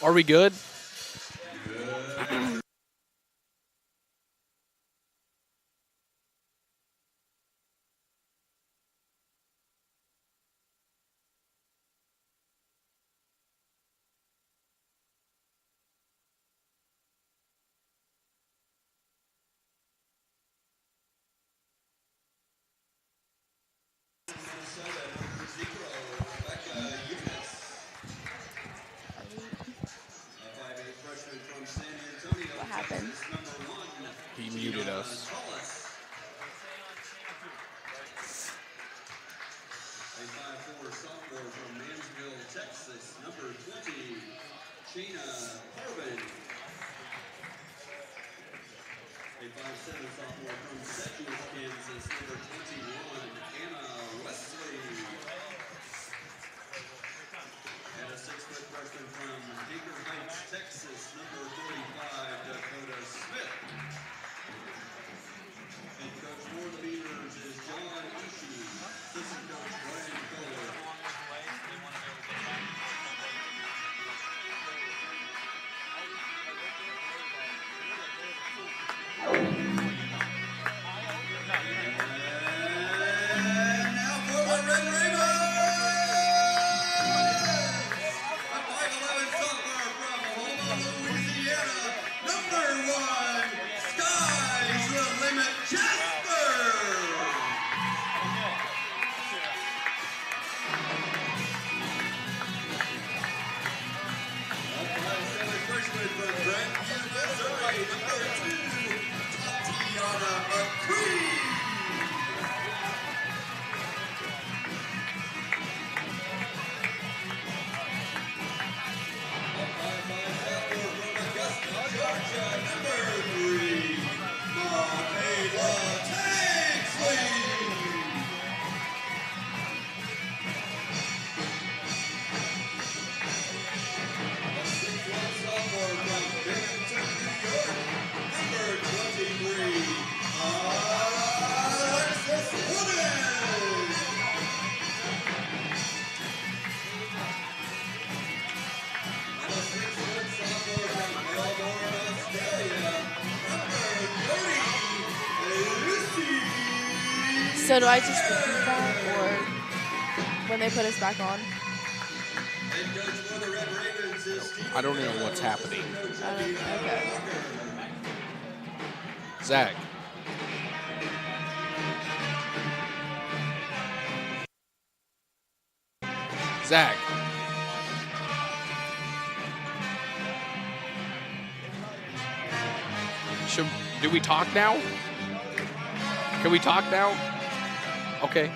Are we good? What happened? He muted us. A 5'4" sophomore from Mansville, Texas, number 20, Sheena Harvin. A 5'7" sophomore from Sedgwick, Kansas, number 21, Anna Wesley. And a 6-foot freshman from Baker Heights, Texas, number 45, Dakota Smith. And coach for the Beavers is John Ishii. Assistant coach Brian Kohler. And now for the Red Ravens! A 5'11" sophomore from Houma, Louisiana, number 1, Sky's the Limit, Jasper! A 5'7" freshman from Grandview, Missouri, number 2, Tatiana McCree. A 5'5" sophomore from Augusta, Georgia, number 3, Michaela Tanksley. A 6'1" sophomore from Binghamton, New York, number 23, Alexis Wooden. And a 6-foot sophomore from Melbourne, Australia, number 30, Lucy. So do I just repeat that, or when they put us back on? Head coach for the Red Ravens is Steve. I don't know what's happening. Okay. Zach. Zach. Do we talk now? Can we talk now? Okay.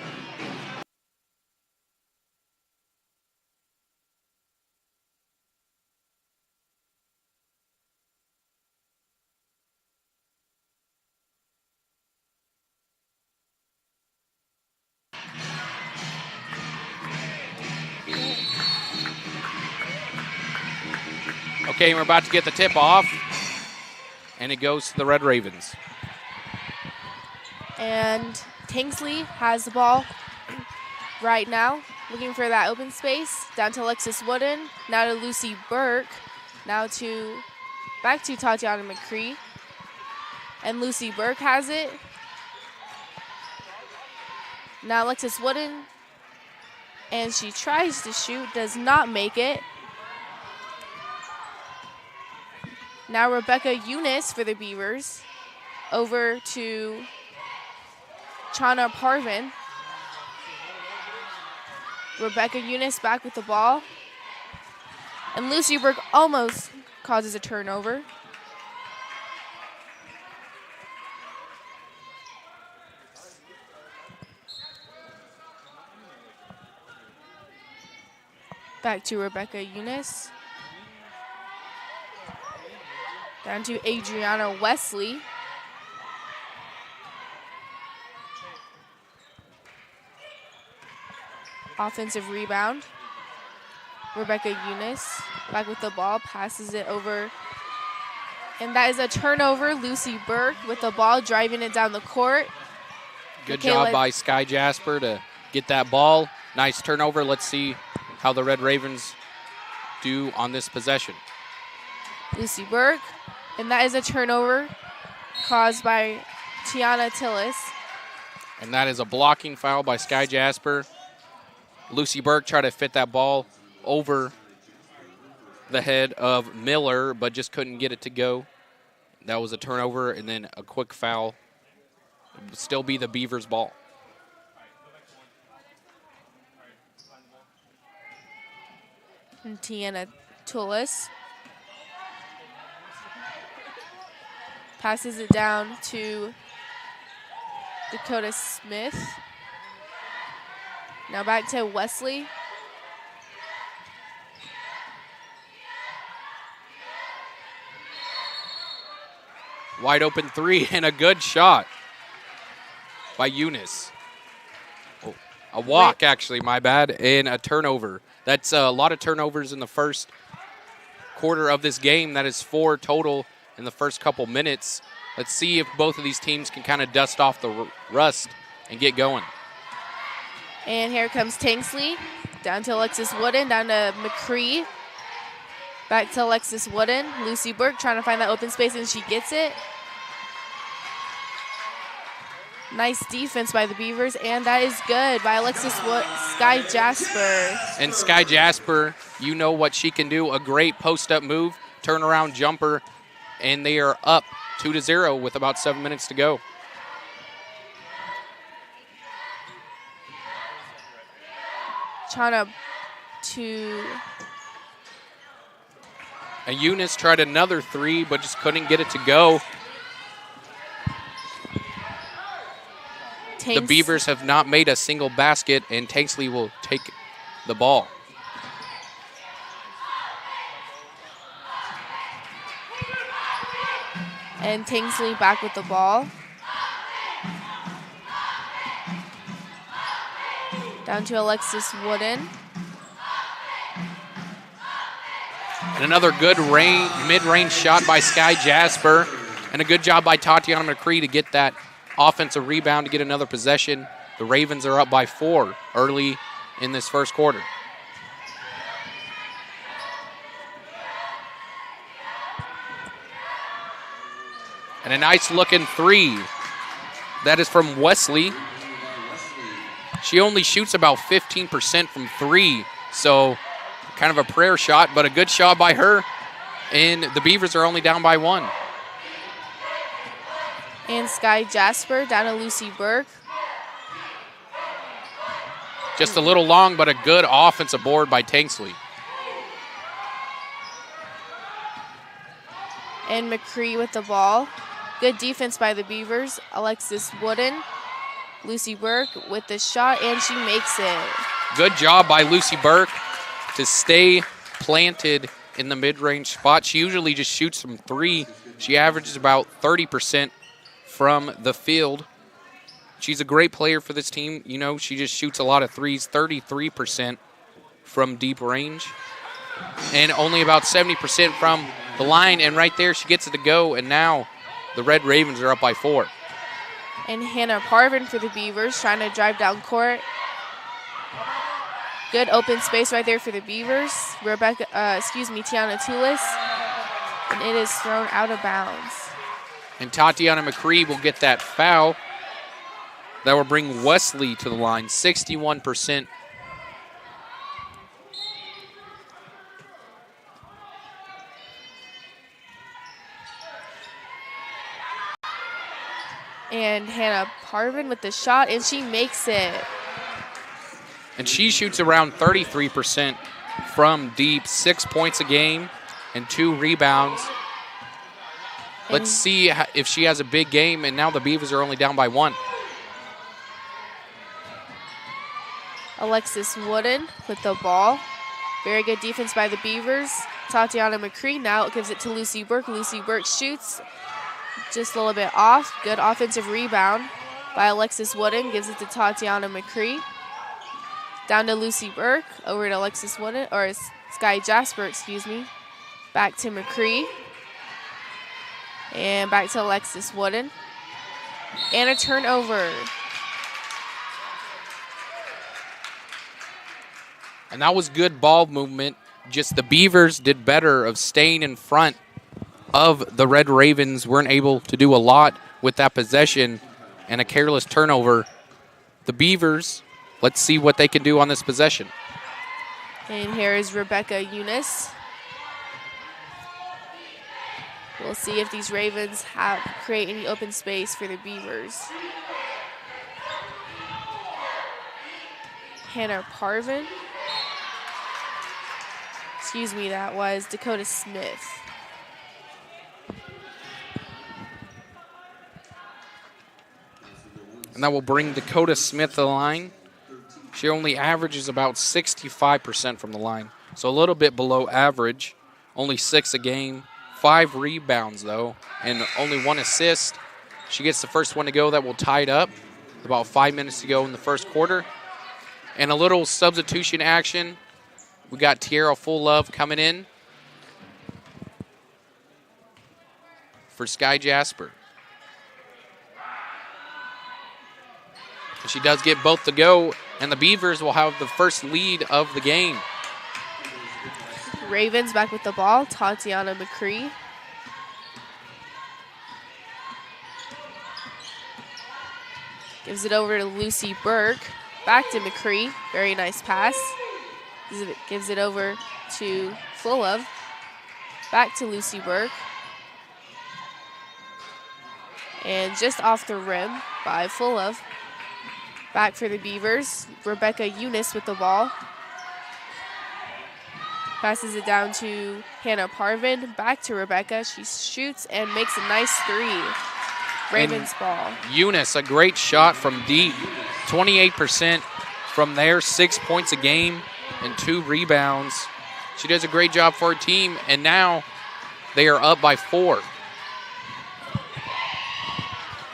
Okay, we're about to get the tip off, and it goes to the Red Ravens. And Tanksley has the ball right now, looking for that open space. Down to Alexis Wooden, now to Lucy Burke, now to back to Tatiana McCree. And Lucy Burke has it. Now Alexis Wooden, and she tries to shoot, does not make it. Now Rebecca Eunice for the Beavers, over to Chana Parvin. Rebecca Eunice back with the ball. And Lucy Burke almost causes a turnover. Back to Rebecca Eunice. Down to Adriana Wesley. Offensive rebound. Rebecca Eunice back with the ball, passes it over. And that is a turnover. Lucy Burke with the ball, driving it down the court. Good job by Sky Jasper to get that ball. Nice turnover. Let's see how the Red Ravens do on this possession. Lucy Burke. And that is a turnover caused by Tiana Tillis. And that is a blocking foul by Sky Jasper. Lucy Burke tried to fit that ball over the head of Miller, but just couldn't get it to go. That was a turnover and then a quick foul. It would still be the Beavers' ball. And Tiana Tillis passes it down to Dakota Smith. Now back to Wesley. Wide open three and a good shot by Eunice. Oh, a walk, actually, my bad, and a turnover. That's a lot of turnovers in the first quarter of this game. That is 4 total in the first couple minutes. Let's see if both of these teams can kind of dust off the rust and get going. And here comes Tanksley. Down to Alexis Wooden, down to McCree. Back to Alexis Wooden. Lucy Burke trying to find that open space, and she gets it. Nice defense by the Beavers, and that is good by Alexis Sky Jasper. And Sky Jasper, you know what she can do. A great post-up move, turnaround jumper, and they are up 2-0 with about 7 minutes to go. Chana to... And Eunice tried another three, but just couldn't get it to go. The Beavers have not made a single basket, and Tanksley will take the ball. And Tanksley back with the ball. Down to Alexis Wooden. And another good mid-range shot by Sky Jasper. And a good job by Tatiana McCree to get that offensive rebound to get another possession. The Ravens are up by 4 early in this first quarter. And a nice looking three. That is from Wesley. She only shoots about 15% from 3, so kind of a prayer shot, but a good shot by her. And the Beavers are only down by 1. And Sky Jasper down to Lucy Burke. Just a little long, but a good offensive board by Tanksley. And McCree with the ball. Good defense by the Beavers. Alexis Wooden. Lucy Burke with the shot, and she makes it. Good job by Lucy Burke to stay planted in the mid-range spot. She usually just shoots from 3. She averages about 30% from the field. She's a great player for this team. You know, she just shoots a lot of threes, 33% from deep range, and only about 70% from the line. And right there, she gets it to go, and now the Red Ravens are up by 4. And Hannah Parvin for the Beavers trying to drive down court. Good open space right there for the Beavers. Tiana Tulis. And it is thrown out of bounds. And Tatiana McCree will get that foul. That will bring Wesley to the line, 61%. And Hannah Parvin with the shot, and she makes it. And she shoots around 33% from deep, 6 points a game and 2 rebounds. Let's see if she has a big game, and now the Beavers are only down by 1. Alexis Wooden with the ball. Very good defense by the Beavers. Tatiana McCree now gives it to Lucy Burke. Lucy Burke shoots just a little bit off. Good offensive rebound by Alexis Wooden. Gives it to Tatiana McCree. Down to Lucy Burke. Over to Alexis Wooden, or Sky Jasper, excuse me. Back to McCree. And back to Alexis Wooden. And a turnover. And that was good ball movement. Just the Beavers did better of staying in front of the Red Ravens weren't able to do a lot with that possession and a careless turnover. The Beavers, let's see what they can do on this possession. And here is Rebecca Eunice. We'll see if these Ravens create any open space for the Beavers. Hannah Parvin. Excuse me, that was Dakota Smith. And that will bring Dakota Smith to the line. She only averages about 65% from the line, so a little bit below average. Only 6 a game, 5 rebounds, though, and only 1 assist. She gets the first one to go. That will tie it up. About 5 minutes to go in the first quarter. And a little substitution action. We got Tierra Full Love coming in for Sky Jasper. She does get both to go, and the Beavers will have the first lead of the game. Ravens back with the ball. Tatiana McCree. Gives it over to Lucy Burke. Back to McCree. Very nice pass. Gives it over to Full Love. Back to Lucy Burke. And just off the rim by Full Love. Back for the Beavers. Rebecca Eunice with the ball. Passes it down to Hannah Parvin. Back to Rebecca. She shoots and makes a nice 3. Ravens ball. Eunice, a great shot from deep. 28% from there, 6 points a game and 2 rebounds. She does a great job for her team, and now they are up by 4.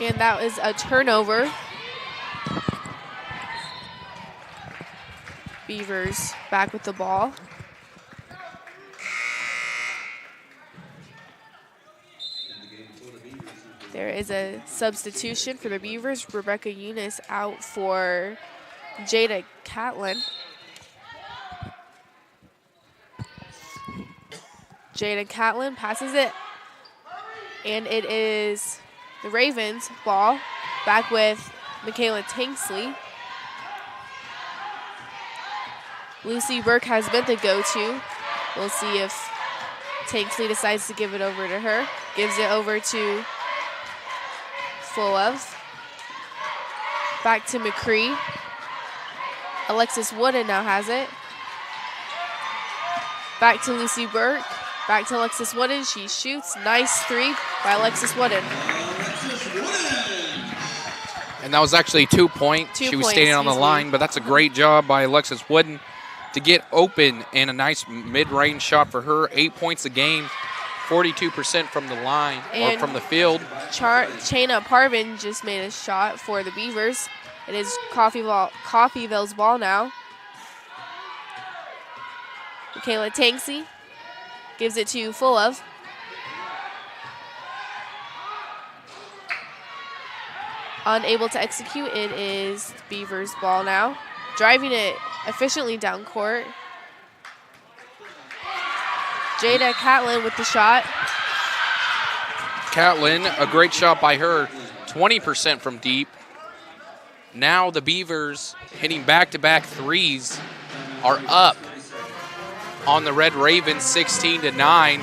And that was a turnover. Beavers back with the ball. There is a substitution for the Beavers. Rebecca Eunice out for Jada Catlin. Jada Catlin passes it. And it is the Ravens ball. Back with Michaela Tanksley. Lucy Burke has been the go-to. We'll see if Tanksley decides to give it over to her. Gives it over to Full Love. Back to McCree. Alexis Wooden now has it. Back to Lucy Burke. Back to Alexis Wooden. She shoots. Nice 3 by Alexis Wooden. And that was actually 2 points. She was standing on the line, but that's a great job by Alexis Wooden to get open, and a nice mid-range shot for her. 8 points a game, 42% from the line, or from the field. Chana Parvin just made a shot for the Beavers. It is Coffeyville's ball now. Michaela Tanksy gives it to Full Love. Unable to execute. It is Beavers ball now. Driving it efficiently down court. Jada Catlin with the shot. Catlin, a great shot by her, 20% from deep. Now the Beavers, hitting back-to-back threes, are up on the Red Ravens 16-9.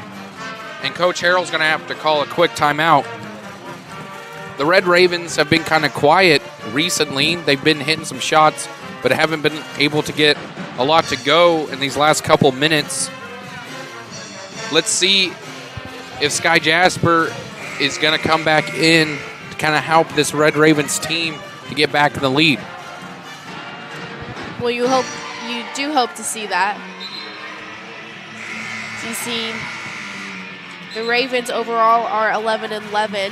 And Coach Harrell's going to have to call a quick timeout. The Red Ravens have been kind of quiet recently. They've been hitting some shots, but haven't been able to get a lot to go in these last couple minutes. Let's see if Sky Jasper is going to come back in to kind of help this Red Ravens team to get back in the lead. Well, you do hope to see that. You see, the Ravens overall are 11-11.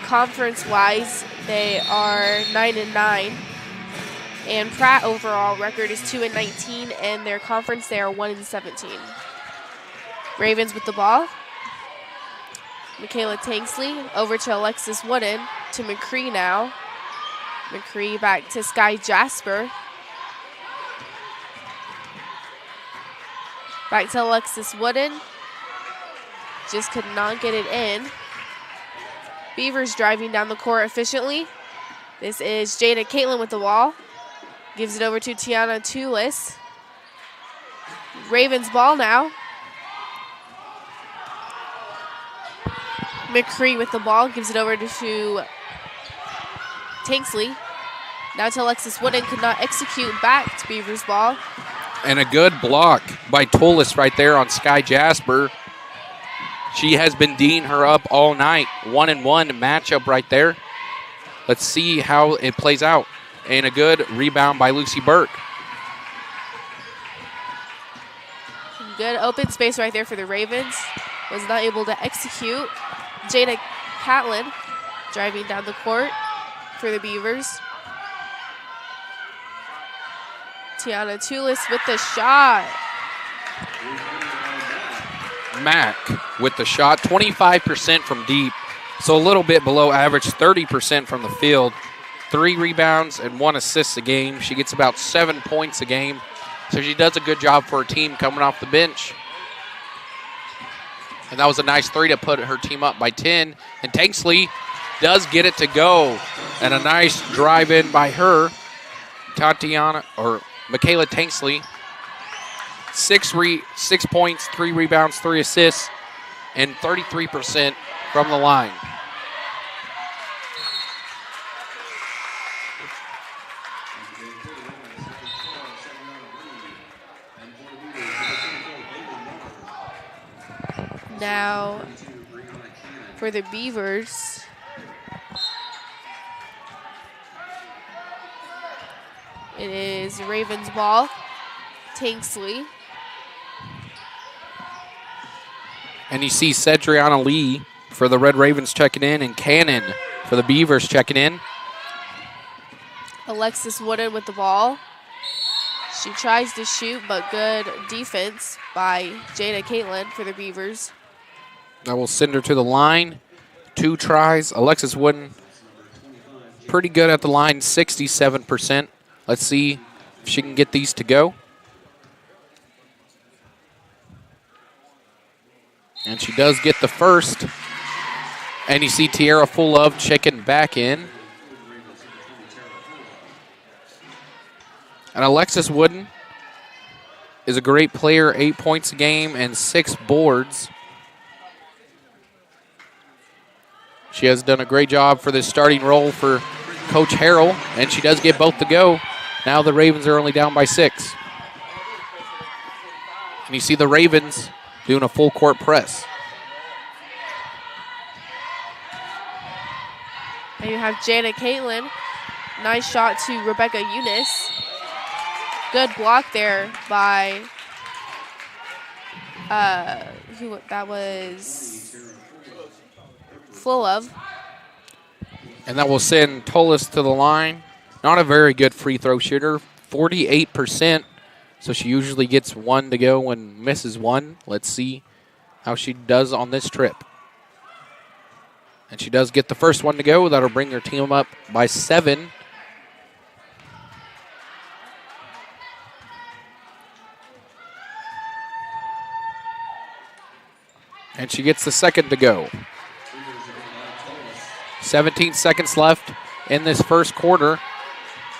Conference-wise, they are 9-9. And Pratt overall record is 2-19, and their conference they are 1-17. Ravens with the ball. Michaela Tanksley over to Alexis Wooden to McCree now. McCree back to Sky Jasper. Back to Alexis Wooden. just could not get it in. Beavers driving down the court efficiently. This is Jada Caitlin with the ball. Gives it over to Tiana Tulis. Ravens ball now. McCree with the ball. Gives it over to Tanksley. Now to Alexis Wooden. Could not execute back to Beavers ball. And a good block by Tulis right there on Sky Jasper. She has been D'ing her up all night. 1-1 matchup right there. Let's see how it plays out. And a good rebound by Lucy Burke. Good open space right there for the Ravens. Was not able to execute. Jada Catlin driving down the court for the Beavers. Tiana Tulis with the shot. Mack with the shot, 25% from deep. So a little bit below average, 30% from the field. 3 rebounds and 1 assist a game. She gets about 7 points a game. So she does a good job for her team coming off the bench. And that was a nice 3 to put her team up by 10. And Tanksley does get it to go. And a nice drive in by her, Michaela Tanksley. 6 points, 3 rebounds, 3 assists, and 33% from the line. Now for the Beavers. It is Ravens ball. Tanksley. And you see Cedriana Lee for the Red Ravens checking in, and Cannon for the Beavers checking in. Alexis Wooden with the ball. She tries to shoot, but good defense by Jada Caitlin for the Beavers. That will send her to the line. 2 tries. Alexis Wooden pretty good at the line, 67%. Let's see if she can get these to go. And she does get the first. And you see Tierra Full-Of checking back in. And Alexis Wooden is a great player, 8 points a game and 6 boards. She has done a great job for this starting role for Coach Harrell, and she does get both to go. Now the Ravens are only down by 6. And you see the Ravens doing a full court press. And you have Jada Caitlin. Nice shot to Rebecca Eunice. Good block there by who that was Full-Of. And that will send Tulis to the line. Not a very good free throw shooter, 48%. So she usually gets 1 to go and misses 1. Let's see how she does on this trip. And she does get the first one to go. That'll bring her team up by 7. And she gets the second to go. 17 seconds left in this first quarter.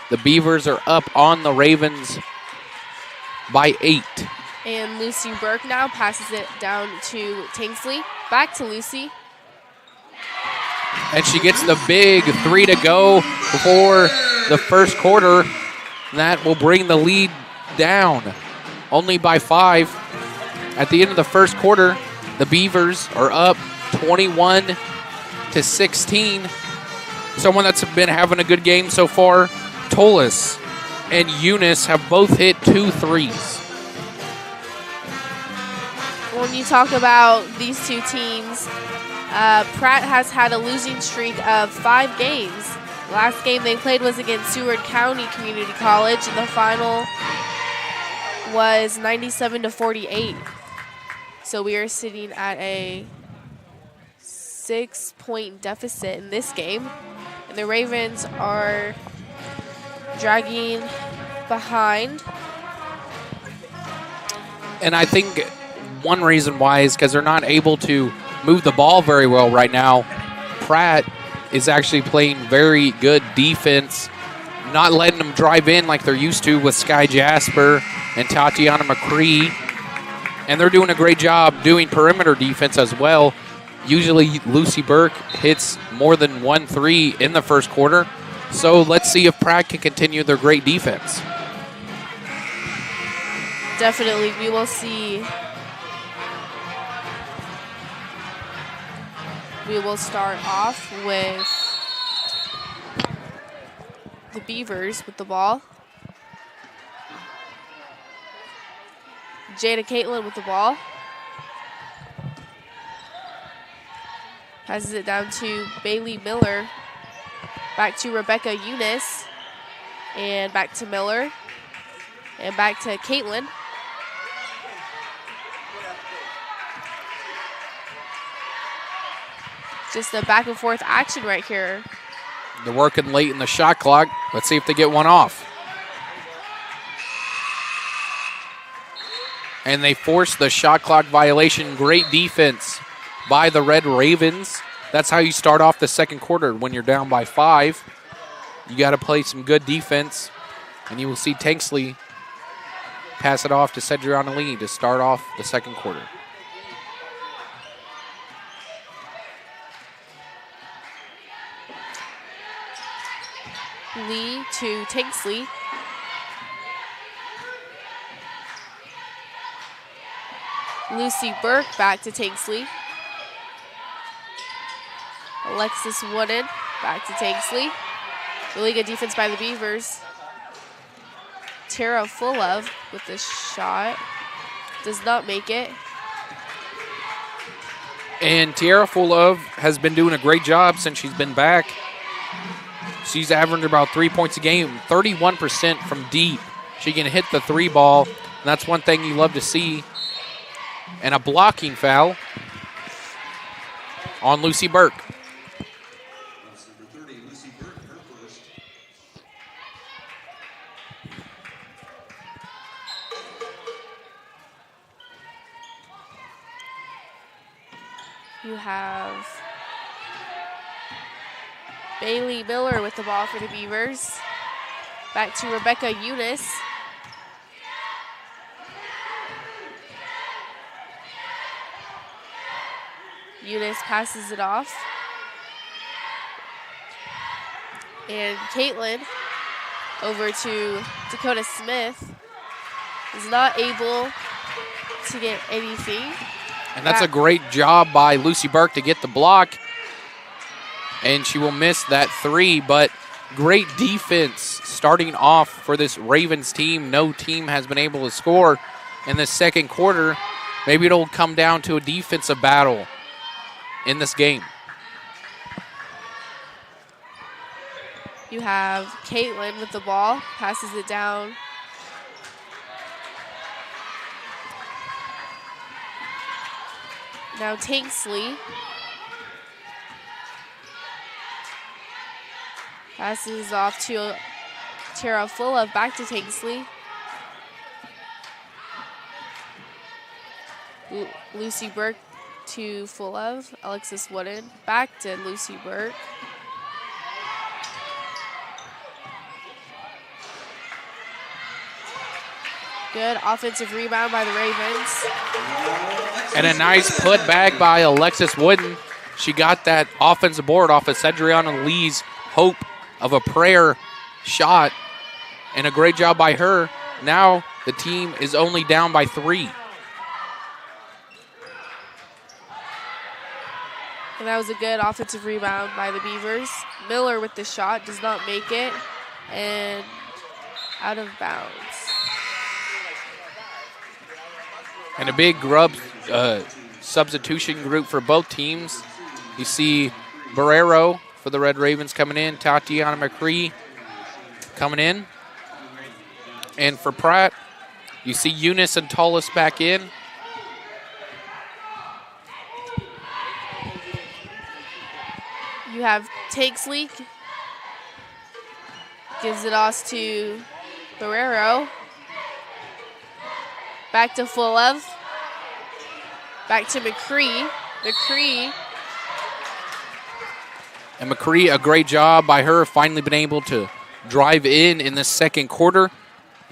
The Beavers are up on the Ravens by 8. And Lucy Burke now passes it down to Tanksley. Back to Lucy. And she gets the big 3 to go before the first quarter. That will bring the lead down only by 5. At the end of the first quarter, the Beavers are up 21-16. Someone that's been having a good game so far, Tulis and Eunice have both hit 2 threes. When you talk about these two teams, Pratt has had a losing streak of 5 games. Last game they played was against Seward County Community College, and the final was 97-48. So we are sitting at a 6-point deficit in this game. And the Ravens are dragging behind. And I think one reason why is because they're not able to move the ball very well right now. Pratt is actually playing very good defense, not letting them drive in like they're used to with Sky Jasper and Tatiana McCree. And they're doing a great job doing perimeter defense as well. Usually Lucy Burke hits more than 1 3 in the first quarter. So let's see if Pratt can continue their great defense. Definitely, we will see. We will start off with the Beavers with the ball. Jada Caitlin with the ball. Passes it down to Bailey Miller. Back to Rebecca Eunice. And back to Miller. And back to Caitlin. Just a back and forth action right here. They're working late in the shot clock. Let's see if they get one off. And they force the shot clock violation. Great defense by the Red Ravens. That's how you start off the second quarter when you're down by 5. You got to play some good defense. And you will see Tanksley pass it off to Cedriana Lee to start off the second quarter. Lee to Tanksley. Lucy Burke back to Tanksley. Alexis Wooden back to Tanksley. Really good defense by the Beavers. Tara Fullov with the shot. Does not make it. And Tiara Fullov has been doing a great job since she's been back. She's averaging about 3 points a game, 31% from deep. She can hit the 3 ball, and that's one thing you love to see. And a blocking foul on Lucy Burke. That's number 30, Lucy Burke, her first. You have Bailey Miller with the ball for the Beavers. Back to Rebecca Eunice. Eunice passes it off. And Caitlin over to Dakota Smith. Is not able to get anything. And that's a great job by Lucy Burke to get the block. And she will miss that 3, but great defense starting off for this Ravens team. No team has been able to score in the second quarter. Maybe it'll come down to a defensive battle in this game. You have Caitlin with the ball, passes it down. Now Tanksley. Passes off to Tara Fullov, back to Tanksley. Lucy Burke to Fullov. Alexis Wooden, back to Lucy Burke. Good offensive rebound by the Ravens. And a nice putback by Alexis Wooden. She got that offensive board off of Cedriana Lee's hope of a prayer shot. And a great job by her. Now the team is only down by 3. And that was a good offensive rebound by the Beavers. Miller with the shot, does not make it. And out of bounds. And a big grub substitution group for both teams. You see Barrero for the Red Ravens coming in. Tatiana McCree coming in. And for Pratt, you see Eunice and Tullis back in. You have Tanksley. Gives it off to Barrero. Back to Fullov. Back to McCree. McCree. And McCree, a great job by her, finally been able to drive in the second quarter.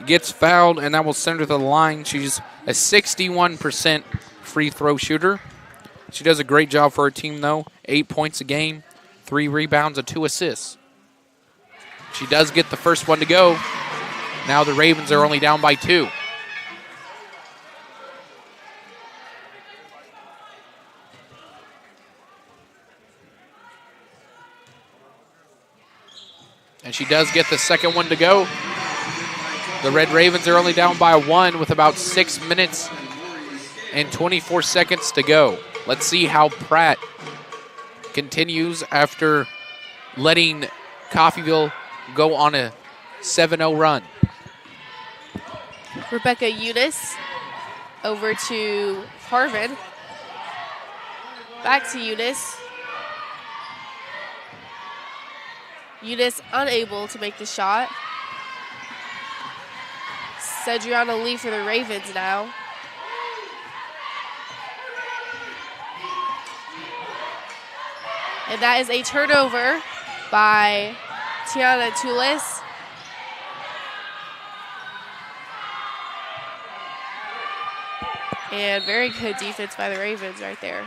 Gets fouled, and that will send her to the line. She's a 61% free throw shooter. She does a great job for her team, though. 8 points a game, 3 rebounds, and 2 assists. She does get the first one to go. Now the Ravens are only down by 2. And she does get the second one to go. The Red Ravens are only down by 1 with about 6 minutes and 24 seconds to go. Let's see how Pratt continues after letting Coffeyville go on a 7-0 run. Rebecca Eunice over to Harvin. Back to Eunice. Eunice unable to make the shot. Cedriana Lee for the Ravens now. And that is a turnover by Tiana Tulis. And very good defense by the Ravens right there.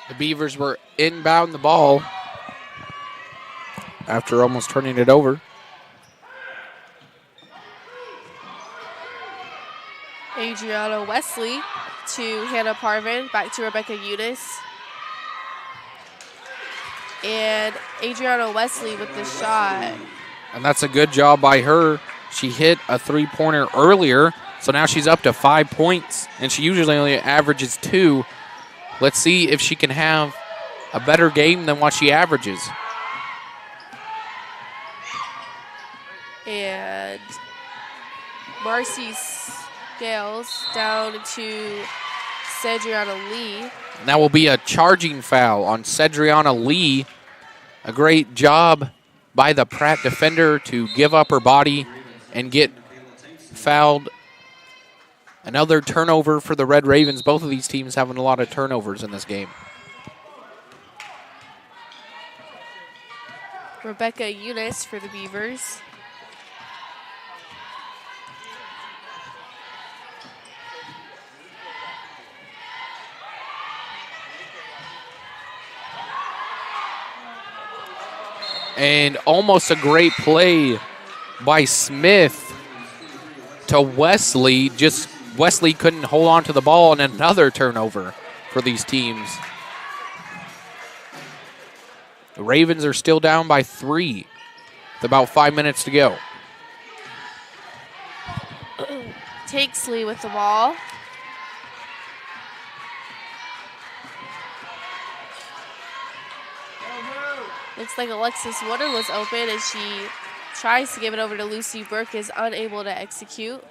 The Beavers were inbound the ball after almost turning it over. Adriana Wesley to Hannah Parvin, back to Rebecca Eunice. And Adriana Wesley with the shot. And that's a good job by her. She hit a three-pointer earlier, so now she's up to 5 points, and she usually only averages 2. Let's see if she can have a better game than what she averages. And Marcy Scales down to Cedriana Lee. And that will be a charging foul on Cedriana Lee. A great job by the Pratt defender to give up her body and get fouled. Another turnover for the Red Ravens. Both of these teams having a lot of turnovers in this game. Rebecca Eunice for the Beavers. And almost a great play by Smith to Wesley. Just Wesley couldn't hold on to the ball, and another turnover for these teams. The Ravens are still down by 3 with about 5 minutes to go. Takesley with the ball. Looks like Alexis Woodard was open, and she tries to give it over to Lucy Burke, is unable to execute.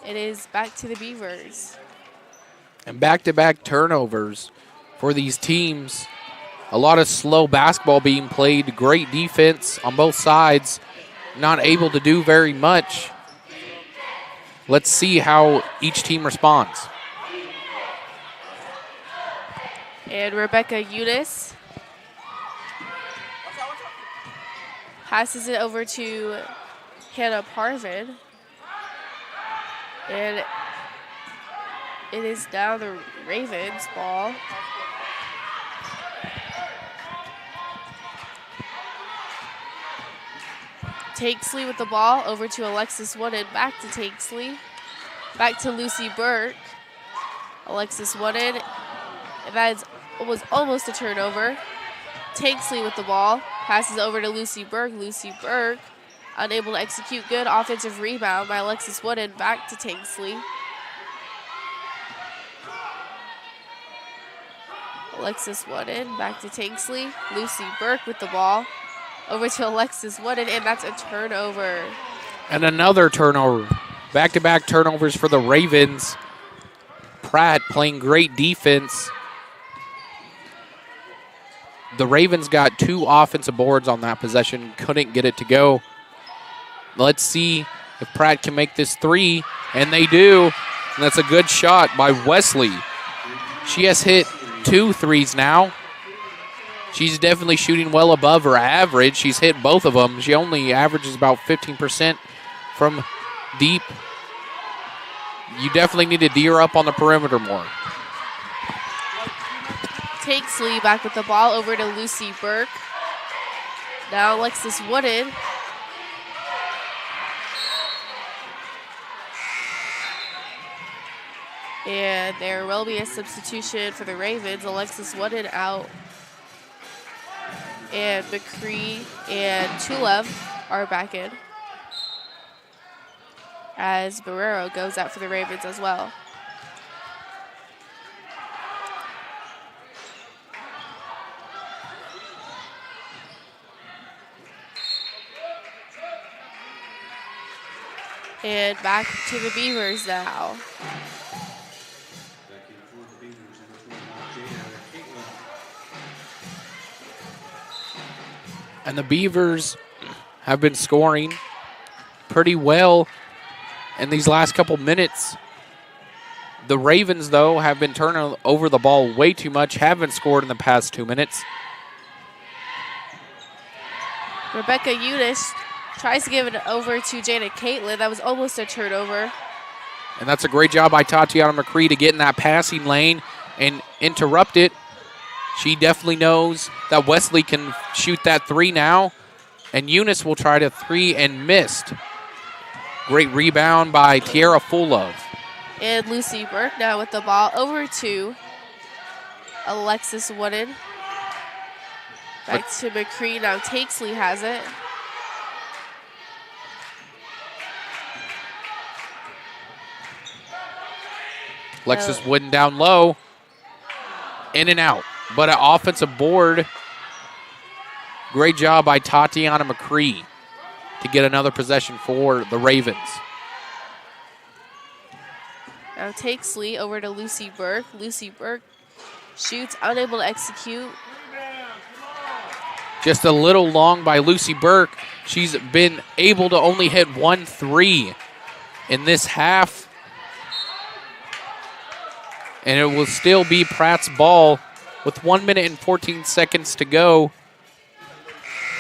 It is back to the Beavers. And back-to-back turnovers for these teams. A lot of slow basketball being played. Great defense on both sides. Not able to do very much. Let's see how each team responds. And Rebecca Eunice passes it over to Hannah Parvin. And it is now the Ravens' ball. Takesley with the ball over to Alexis Wooded. Back to Takesley. Back to Lucy Burke. Alexis Wooded. And that was almost a turnover. Takesley with the ball. Passes over to Lucy Burke. Lucy Burke unable to execute. Good offensive rebound by Alexis Wooded. Back to Takesley. Alexis Wooded back to Takesley. Lucy Burke with the ball. Over to Alexis Wooded, and that's a turnover. And another turnover. Back-to-back turnovers for the Ravens. Pratt playing great defense. The Ravens got 2 offensive boards on that possession, couldn't get it to go. Let's see if Pratt can make this 3, and they do. And that's a good shot by Wesley. She has hit 2 threes now. She's definitely shooting well above her average. She's hit both of them. She only averages about 15% from deep. You definitely need to D her up on the perimeter more. Takesley back with the ball over to Lucy Burke. Now Alexis Wooded. And there will be a substitution for the Ravens. Alexis Wooded out. And McCree and Tulev are back in, as Barrero goes out for the Ravens as well. And back to the Beavers now. And the Beavers have been scoring pretty well in these last couple minutes. The Ravens, though, have been turning over the ball way too much, haven't scored in the past 2 minutes. Rebecca Eunice tries to give it over to Janet Caitlin. That was almost a turnover. And that's a great job by Tatiana McCree to get in that passing lane and interrupt it. She definitely knows that Wesley can shoot that 3 now. And Eunice will try to 3 and missed. Great rebound by Tiara Fullove. And Lucy Burke now with the ball over to Alexis Wooded. Back to McCree. Now Takesley has it. Alexis Wooden down low. In and out. But an offensive board. Great job by Tatiana McCree to get another possession for the Ravens. Now Takesley over to Lucy Burke. Lucy Burke shoots, unable to execute. Just a little long by Lucy Burke. She's been able to only hit 1 3 in this half. And it will still be Pratt's ball with 1 minute and 14 seconds to go.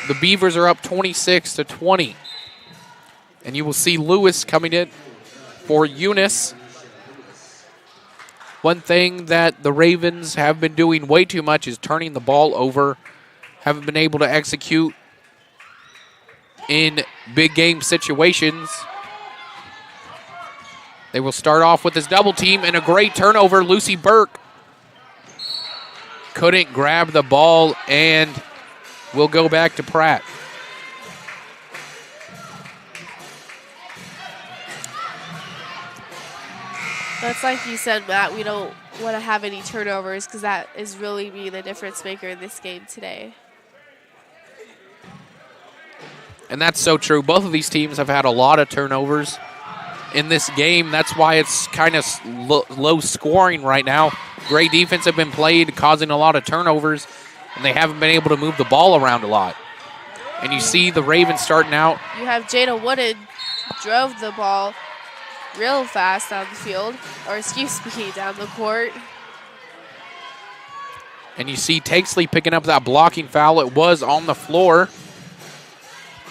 The Beavers are up 26-20. And you will see Lewis coming in for Eunice. One thing that the Ravens have been doing way too much is turning the ball over. Haven't been able to execute in big game situations. They will start off with this double team and a great turnover. Lucy Burke couldn't grab the ball and will go back to Pratt. That's like you said, Matt, we don't want to have any turnovers because that is really being the difference maker in this game today. And that's so true. Both of these teams have had a lot of turnovers in this game. That's why it's kind of low scoring right now. Great defense have been played, causing a lot of turnovers, and they haven't been able to move the ball around a lot. And you see the Ravens starting out. You have Jada Wooded drove the ball real fast down the field, or excuse me, down the court. And you see Takesley picking up that blocking foul. It was on the floor.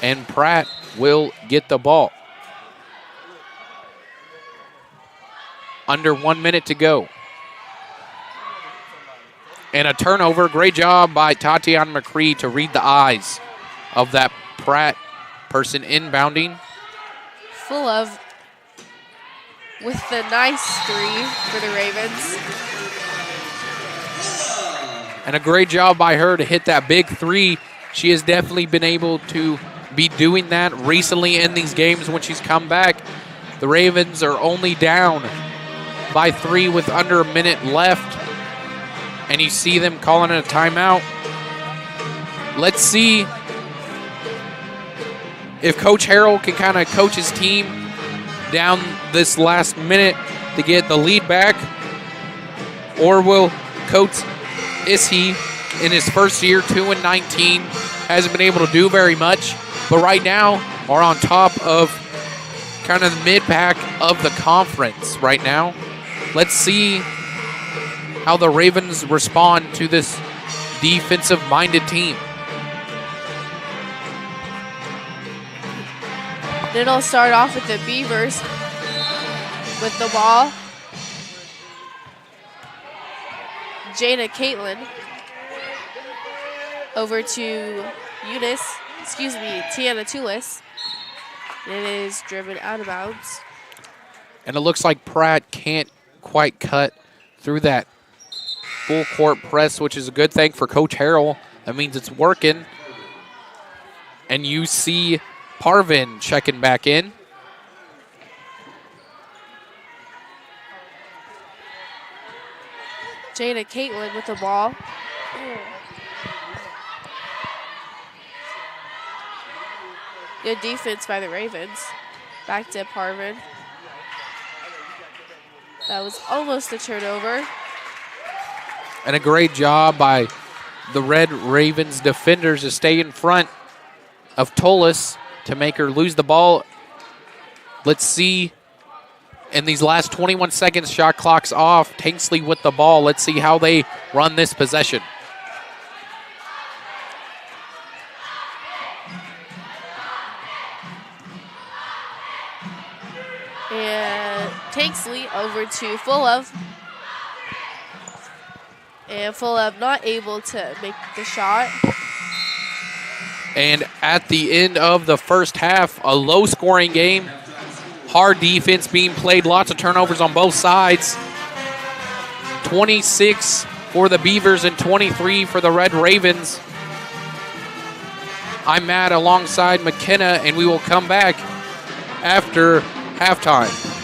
And Pratt will get the ball. Under 1 minute to go. And a turnover. Great job by Tatiana McCree to read the eyes of that Pratt person inbounding. Fullove with the nice 3 for the Ravens. And a great job by her to hit that big 3. She has definitely been able to be doing that recently in these games when she's come back. The Ravens are only down by 3 with under a minute left. And you see them calling it a timeout. Let's see if Coach Harrell can kind of coach his team down this last minute to get the lead back. Or will Coach Ishii in his first year, 2-19. Hasn't been able to do very much, but right now are on top of kind of the mid-pack of the conference right now. Let's see how the Ravens respond to this defensive-minded team. Then it'll start off with the Beavers with the ball. Jada Caitlin over to Tiana Tulis. It is driven out of bounds. And it looks like Pratt can't quite cut through that full court press, which is a good thing for Coach Harrell. That means it's working. And you see Parvin checking back in. Jada Caitlin with the ball. Good defense by the Ravens. Back to Parvin. That was almost a turnover. And a great job by the Red Ravens defenders to stay in front of Tolis to make her lose the ball. Let's see. In these last 21 seconds, shot clock's off. Tanksley with the ball. Let's see how they run this possession. And Tanksley over to Fullov. And Fullov not able to make the shot. And at the end of the first half, a low-scoring game. Hard defense being played. Lots of turnovers on both sides. 26 for the Beavers and 23 for the Red Ravens. I'm Matt alongside McKenna, and we will come back after halftime.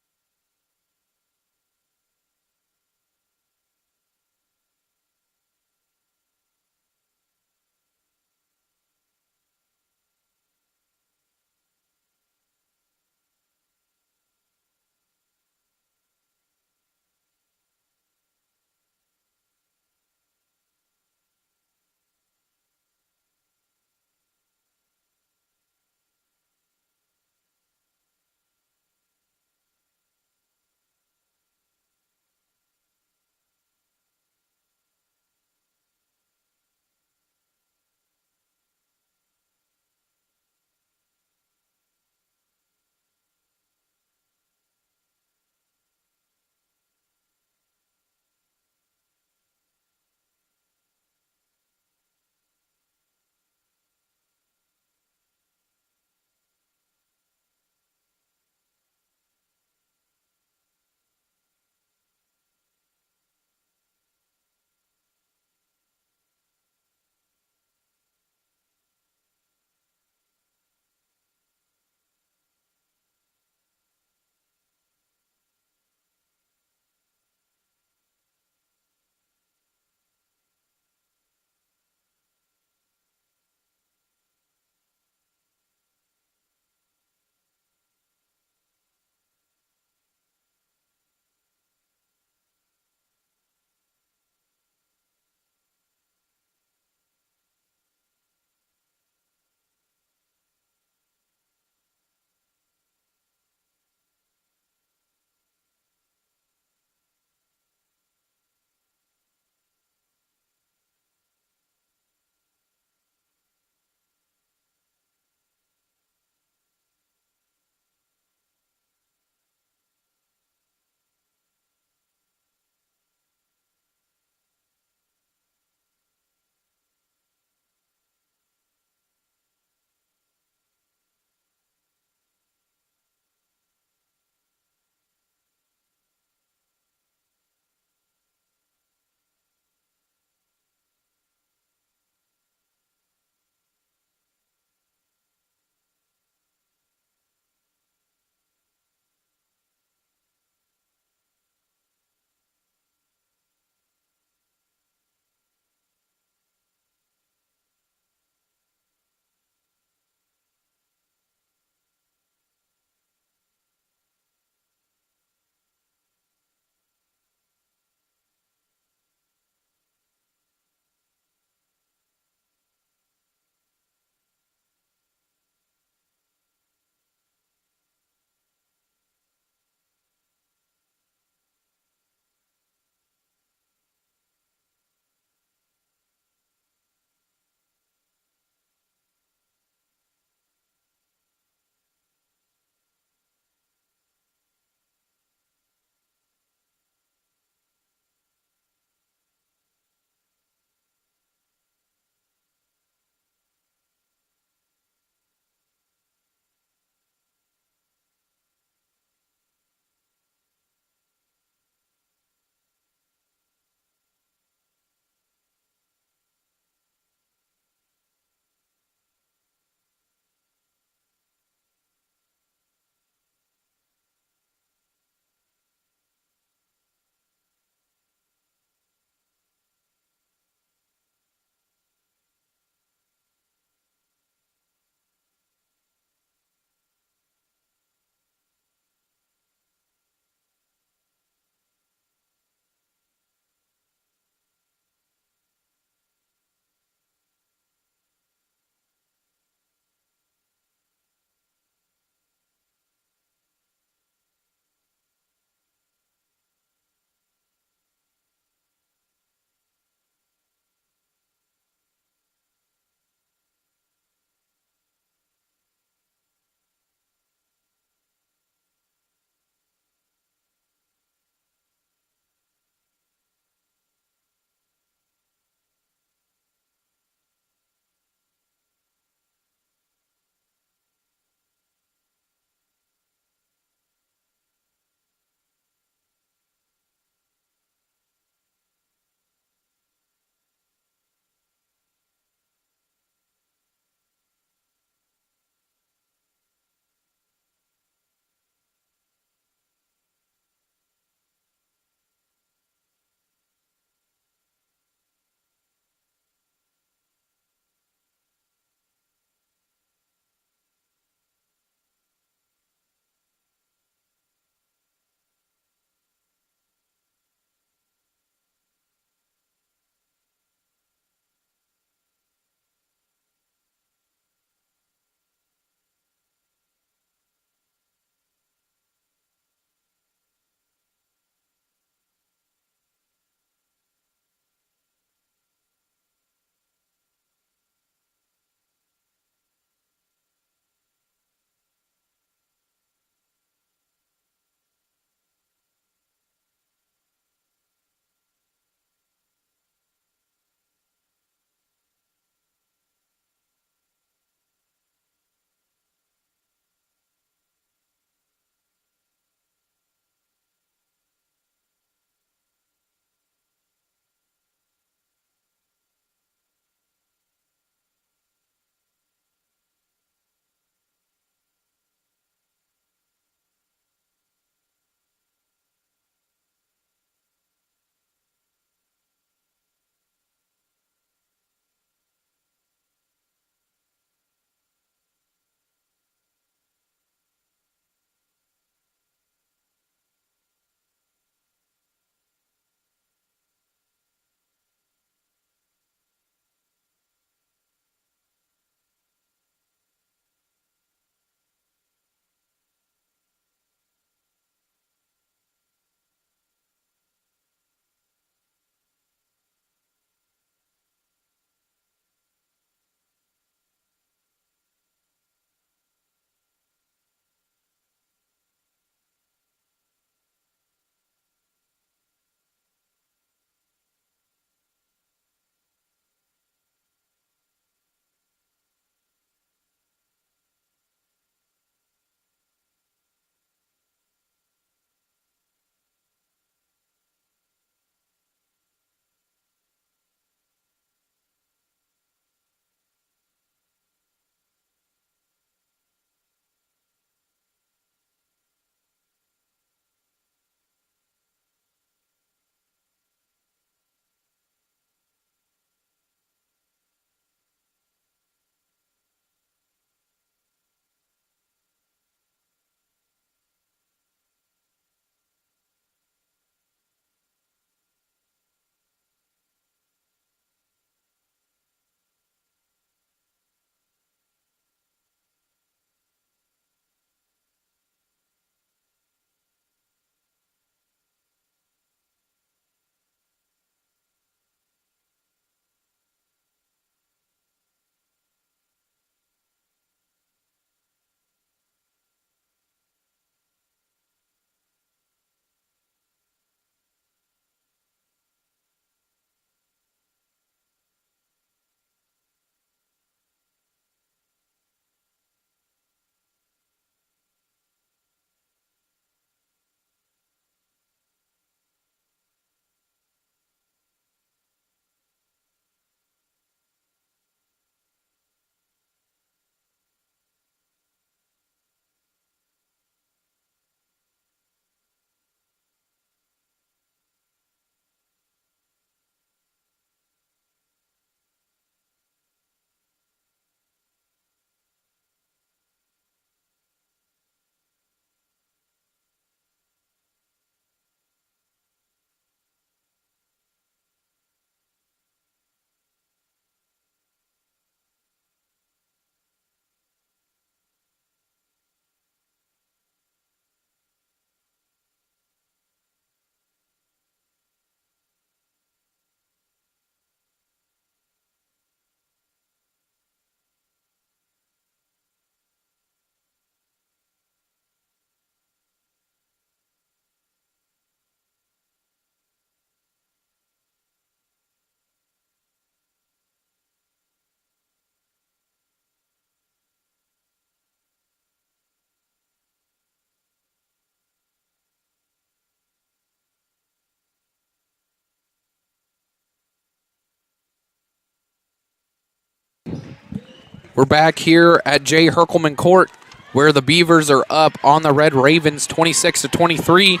We're back here at J. Herkelman Court, where the Beavers are up on the Red Ravens 26-23.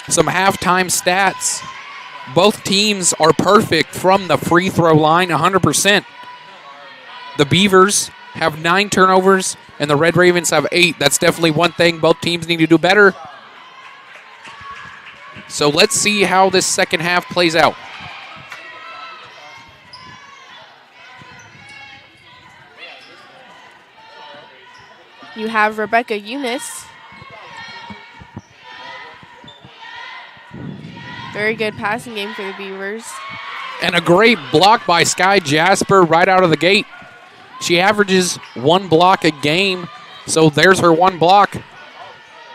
Some halftime stats. Both teams are perfect from the free throw line, 100%. The Beavers have 9 turnovers, and the Red Ravens have 8. That's definitely one thing both teams need to do better. So let's see how this second half plays out. You have Rebecca Eunice. Very good passing game for the Beavers. And a great block by Sky Jasper right out of the gate. She averages 1 block a game, so there's her 1 block.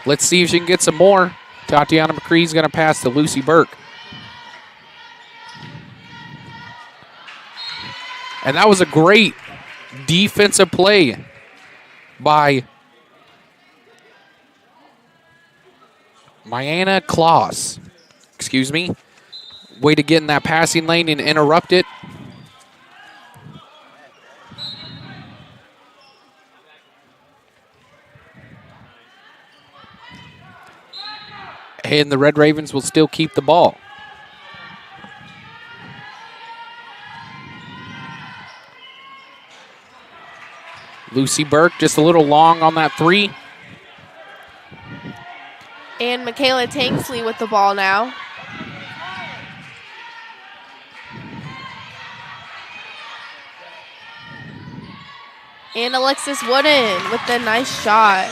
Let's see if she can get some more. Tatiana McCree's going to pass to Lucy Burke. And that was a great defensive play by Myanna Kloss. Excuse me. Way to get in that passing lane and interrupt it. And the Red Ravens will still keep the ball. Lucy Burke just a little long on that 3. And Michaela Tanksley with the ball now. And Alexis Wooden with the nice shot.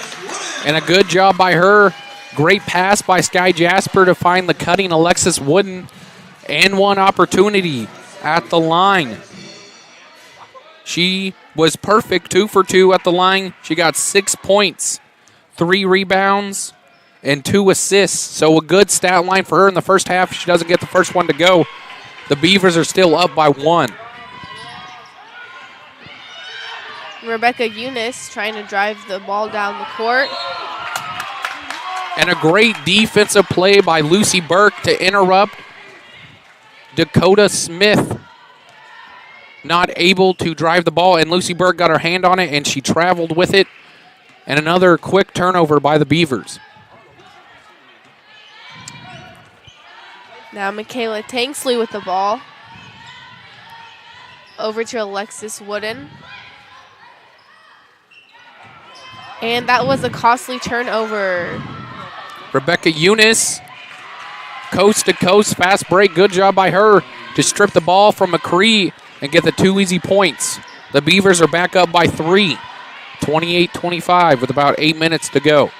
And a good job by her. Great pass by Sky Jasper to find the cutting Alexis Wooden. And 1 opportunity at the line. She was perfect, 2 for 2 at the line. She got 6 points, 3 rebounds, and 2 assists. So a good stat line for her in the first half. She doesn't get the first one to go. The Beavers are still up by 1. Rebecca Eunice trying to drive the ball down the court. And a great defensive play by Lucy Burke to interrupt Dakota Smith. Not able to drive the ball, and Lucy Burke got her hand on it, and she traveled with it. And another quick turnover by the Beavers. Now Michaela Tanksley with the ball. Over to Alexis Wooden. And that was a costly turnover. Rebecca Eunice, coast to coast, fast break. Good job by her to strip the ball from McCree and get the 2 easy points. The Beavers are back up by 3, 28-25 with about 8 minutes to go.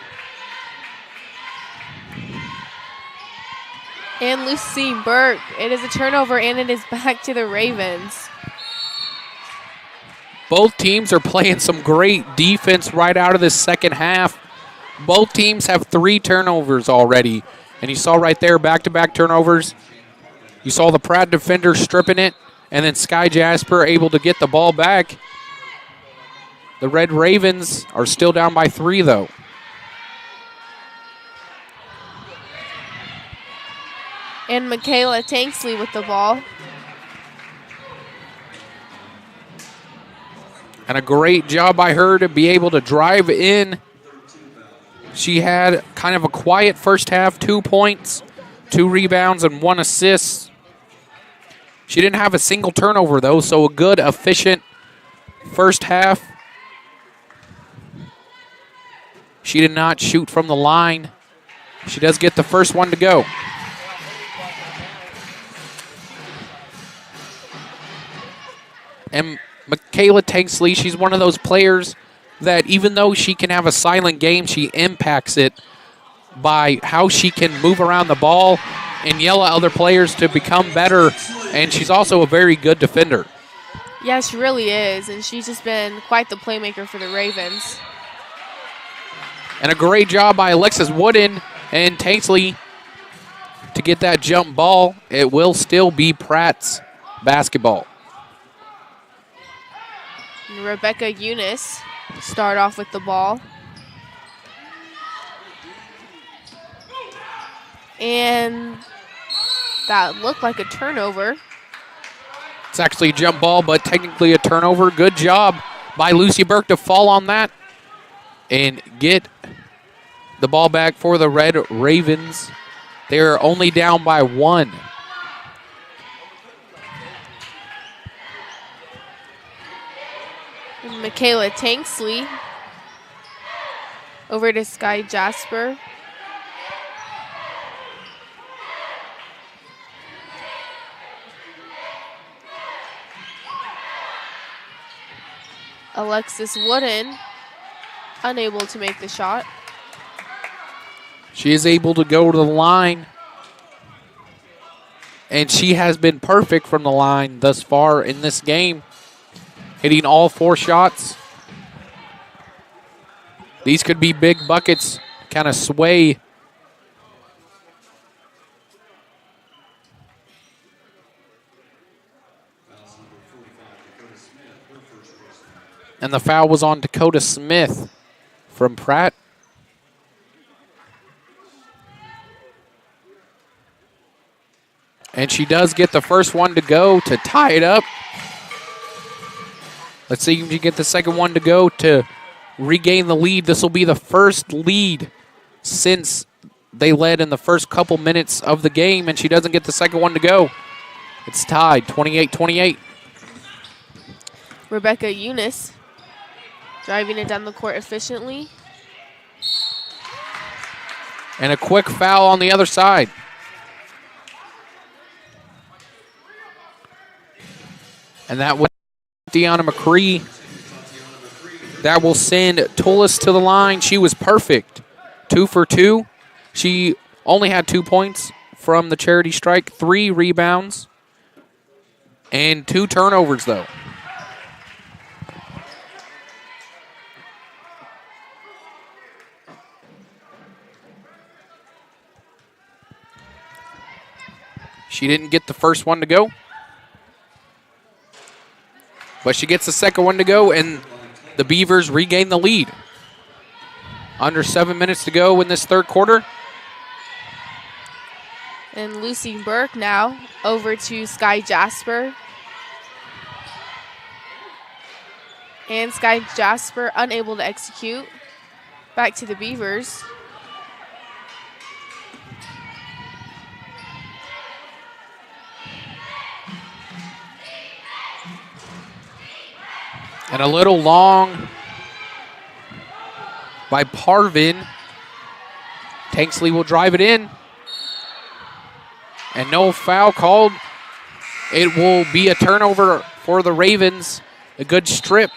And Lucy Burke, it is a turnover and it is back to the Ravens. Both teams are playing some great defense right out of this second half. Both teams have 3 turnovers already. And you saw right there, back-to-back turnovers. You saw the Pratt defender stripping it, and then Sky Jasper able to get the ball back. The Red Ravens are still down by 3, though. And Michaela Tanksley with the ball. And a great job by her to be able to drive in. She had kind of a quiet first half, 2 points, 2 rebounds, and 1 assist. She didn't have a single turnover, though, so a good, efficient first half. She did not shoot from the line. She does get the first one to go. And Michaela Tanksley, she's one of those players that even though she can have a silent game, she impacts it by how she can move around the ball and yell at other players to become better. And she's also a very good defender. Yeah, she really is, and she's just been quite the playmaker for the Ravens. And a great job by Alexis Wooden and Tanksley to get that jump ball. It will still be Pratt's basketball. And Rebecca Eunice start off with the ball. And that looked like a turnover. It's actually a jump ball, but technically a turnover. Good job by Lucy Burke to fall on that and get the ball back for the Red Ravens. They're only down by 1. Michaela Tanksley over to Sky Jasper. Alexis Wooden unable to make the shot. She is able to go to the line, and she has been perfect from the line thus far in this game, hitting all 4 shots. These could be big buckets, kind of sway. And the foul was on Dakota Smith from Pratt. And she does get the first one to go to tie it up. Let's see if she get the second one to go to regain the lead. This will be the first lead since they led in the first couple minutes of the game, and she doesn't get the second one to go. It's tied, 28-28. Rebecca Eunice driving it down the court efficiently. And a quick foul on the other side. And that was Deanna McCree. That will send Tullis to the line. She was perfect. 2 for 2. She only had 2 points from the charity strike, 3 rebounds, and 2 turnovers, though. She didn't get the first one to go, but she gets the second one to go, and the Beavers regain the lead. Under 7 minutes to go in this third quarter. And Lucy Burke now over to Sky Jasper. And Sky Jasper unable to execute. Back to the Beavers. And a little long by Parvin. Tanksley will drive it in. And no foul called. It will be a turnover for the Ravens. A good strip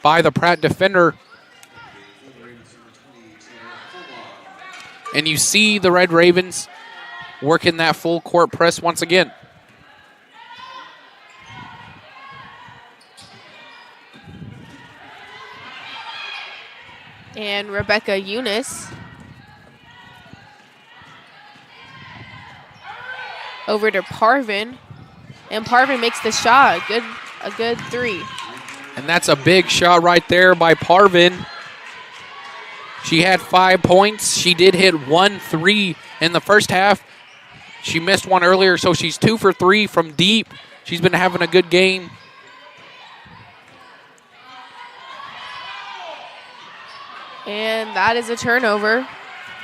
by the Pratt defender. And you see the Red Ravens working that full court press once again. And Rebecca Eunice over to Parvin. And Parvin makes the shot. A good 3. And that's a big shot right there by Parvin. She had 5 points. She did hit 1 3 in the first half. She missed one earlier, so she's 2 for 3 from deep. She's been having a good game. And that is a turnover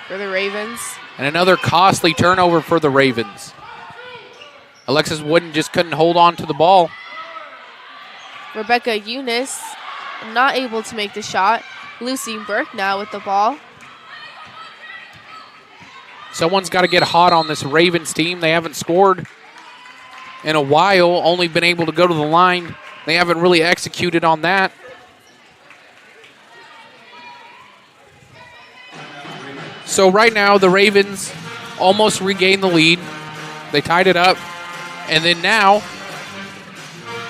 for the Ravens. And another costly turnover for the Ravens. Alexis Wooden just couldn't hold on to the ball. Rebecca Eunice not able to make the shot. Lucy Burke now with the ball. Someone's got to get hot on this Ravens team. They haven't scored in a while, only been able to go to the line. They haven't really executed on that. So right now, the Ravens almost regained the lead. They tied it up. And then now,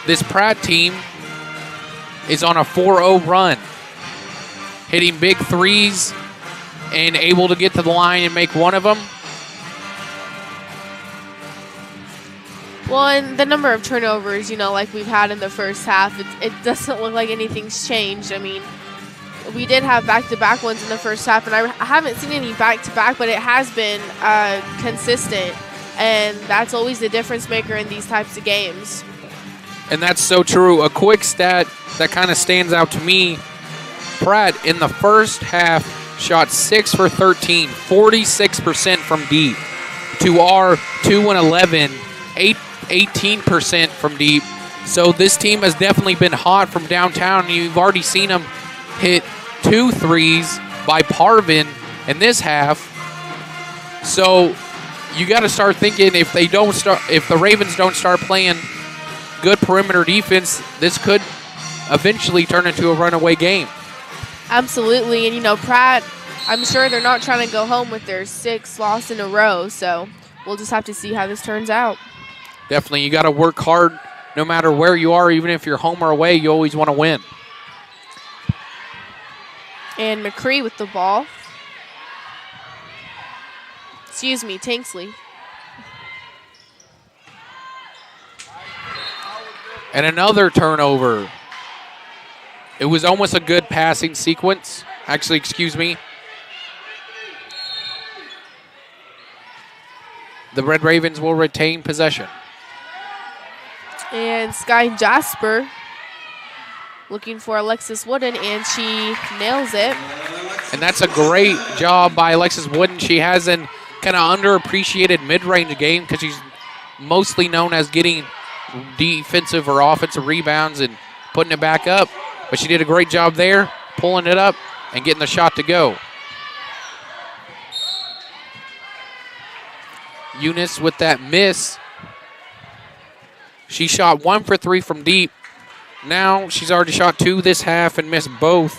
this Pratt team is on a 4-0 run, hitting big threes and able to get to the line and make one of them. Well, and the number of turnovers, like we've had in the first half, it doesn't look like anything's changed. I mean, we did have back-to-back ones in the first half, and I haven't seen any back-to-back, but it has been consistent, and that's always the difference maker in these types of games. And that's so true. A quick stat that kind of stands out to me, Pratt in the first half shot 6 for 13, 46% from deep. To our 2 and 11, 18% from deep. So this team has definitely been hot from downtown. You've already seen them hit 2 threes by Parvin in this half. So you got to start thinking if the Ravens don't start playing good perimeter defense, this could eventually turn into a runaway game. Absolutely. And, Pratt, I'm sure they're not trying to go home with their 6th loss in a row. So we'll just have to see how this turns out. Definitely. You got to work hard no matter where you are. Even if you're home or away, you always want to win. And McCree with the ball. Excuse me, Tanksley. And another turnover. It was almost a good passing sequence. Actually, excuse me. The Red Ravens will retain possession. And Sky Jasper looking for Alexis Wooden, and she nails it. And that's a great job by Alexis Wooden. She has an kind of underappreciated mid-range game because she's mostly known as getting defensive or offensive rebounds and putting it back up. But she did a great job there, pulling it up and getting the shot to go. Eunice with that miss. She shot 1 for 3 from deep. Now she's already shot 2 this half and missed both.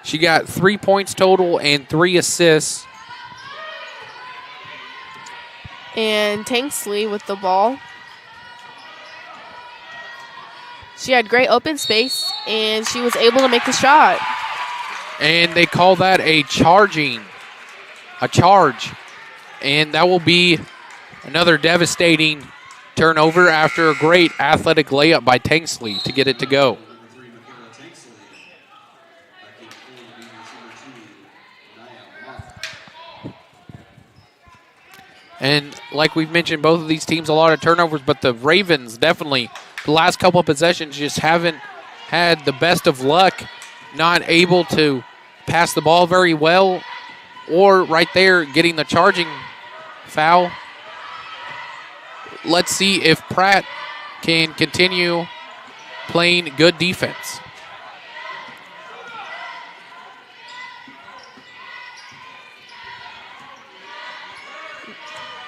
She got 3 points total and 3 assists. And Tanksley with the ball. She had great open space, and she was able to make the shot. And they call that a charge. And that will be another devastating turnover after a great athletic layup by Tanksley to get it to go. And like we've mentioned, both of these teams, a lot of turnovers, but the Ravens definitely, the last couple of possessions, just haven't had the best of luck, not able to pass the ball very well, or right there getting the charging foul. Let's see if Pratt can continue playing good defense.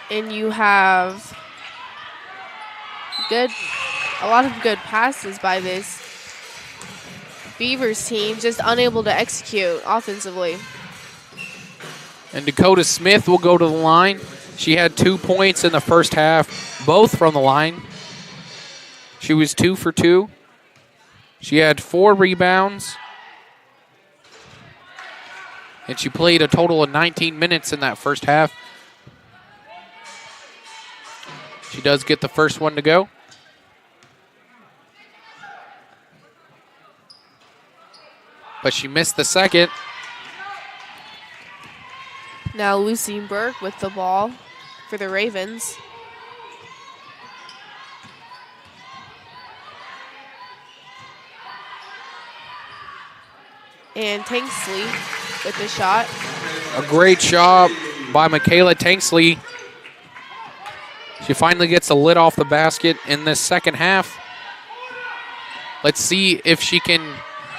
And you have a lot of good passes by this Beavers team, just unable to execute offensively. And Dakota Smith will go to the line. She had 2 points in the first half, both from the line. She was 2 for 2. She had 4 rebounds. And she played a total of 19 minutes in that first half. She does get the first one to go. But she missed the second. Now Lucy Burke with the ball for the Ravens. And Tanksley with the shot. A great job by Michaela Tanksley. She finally gets a lid off the basket in this second half. Let's see if she can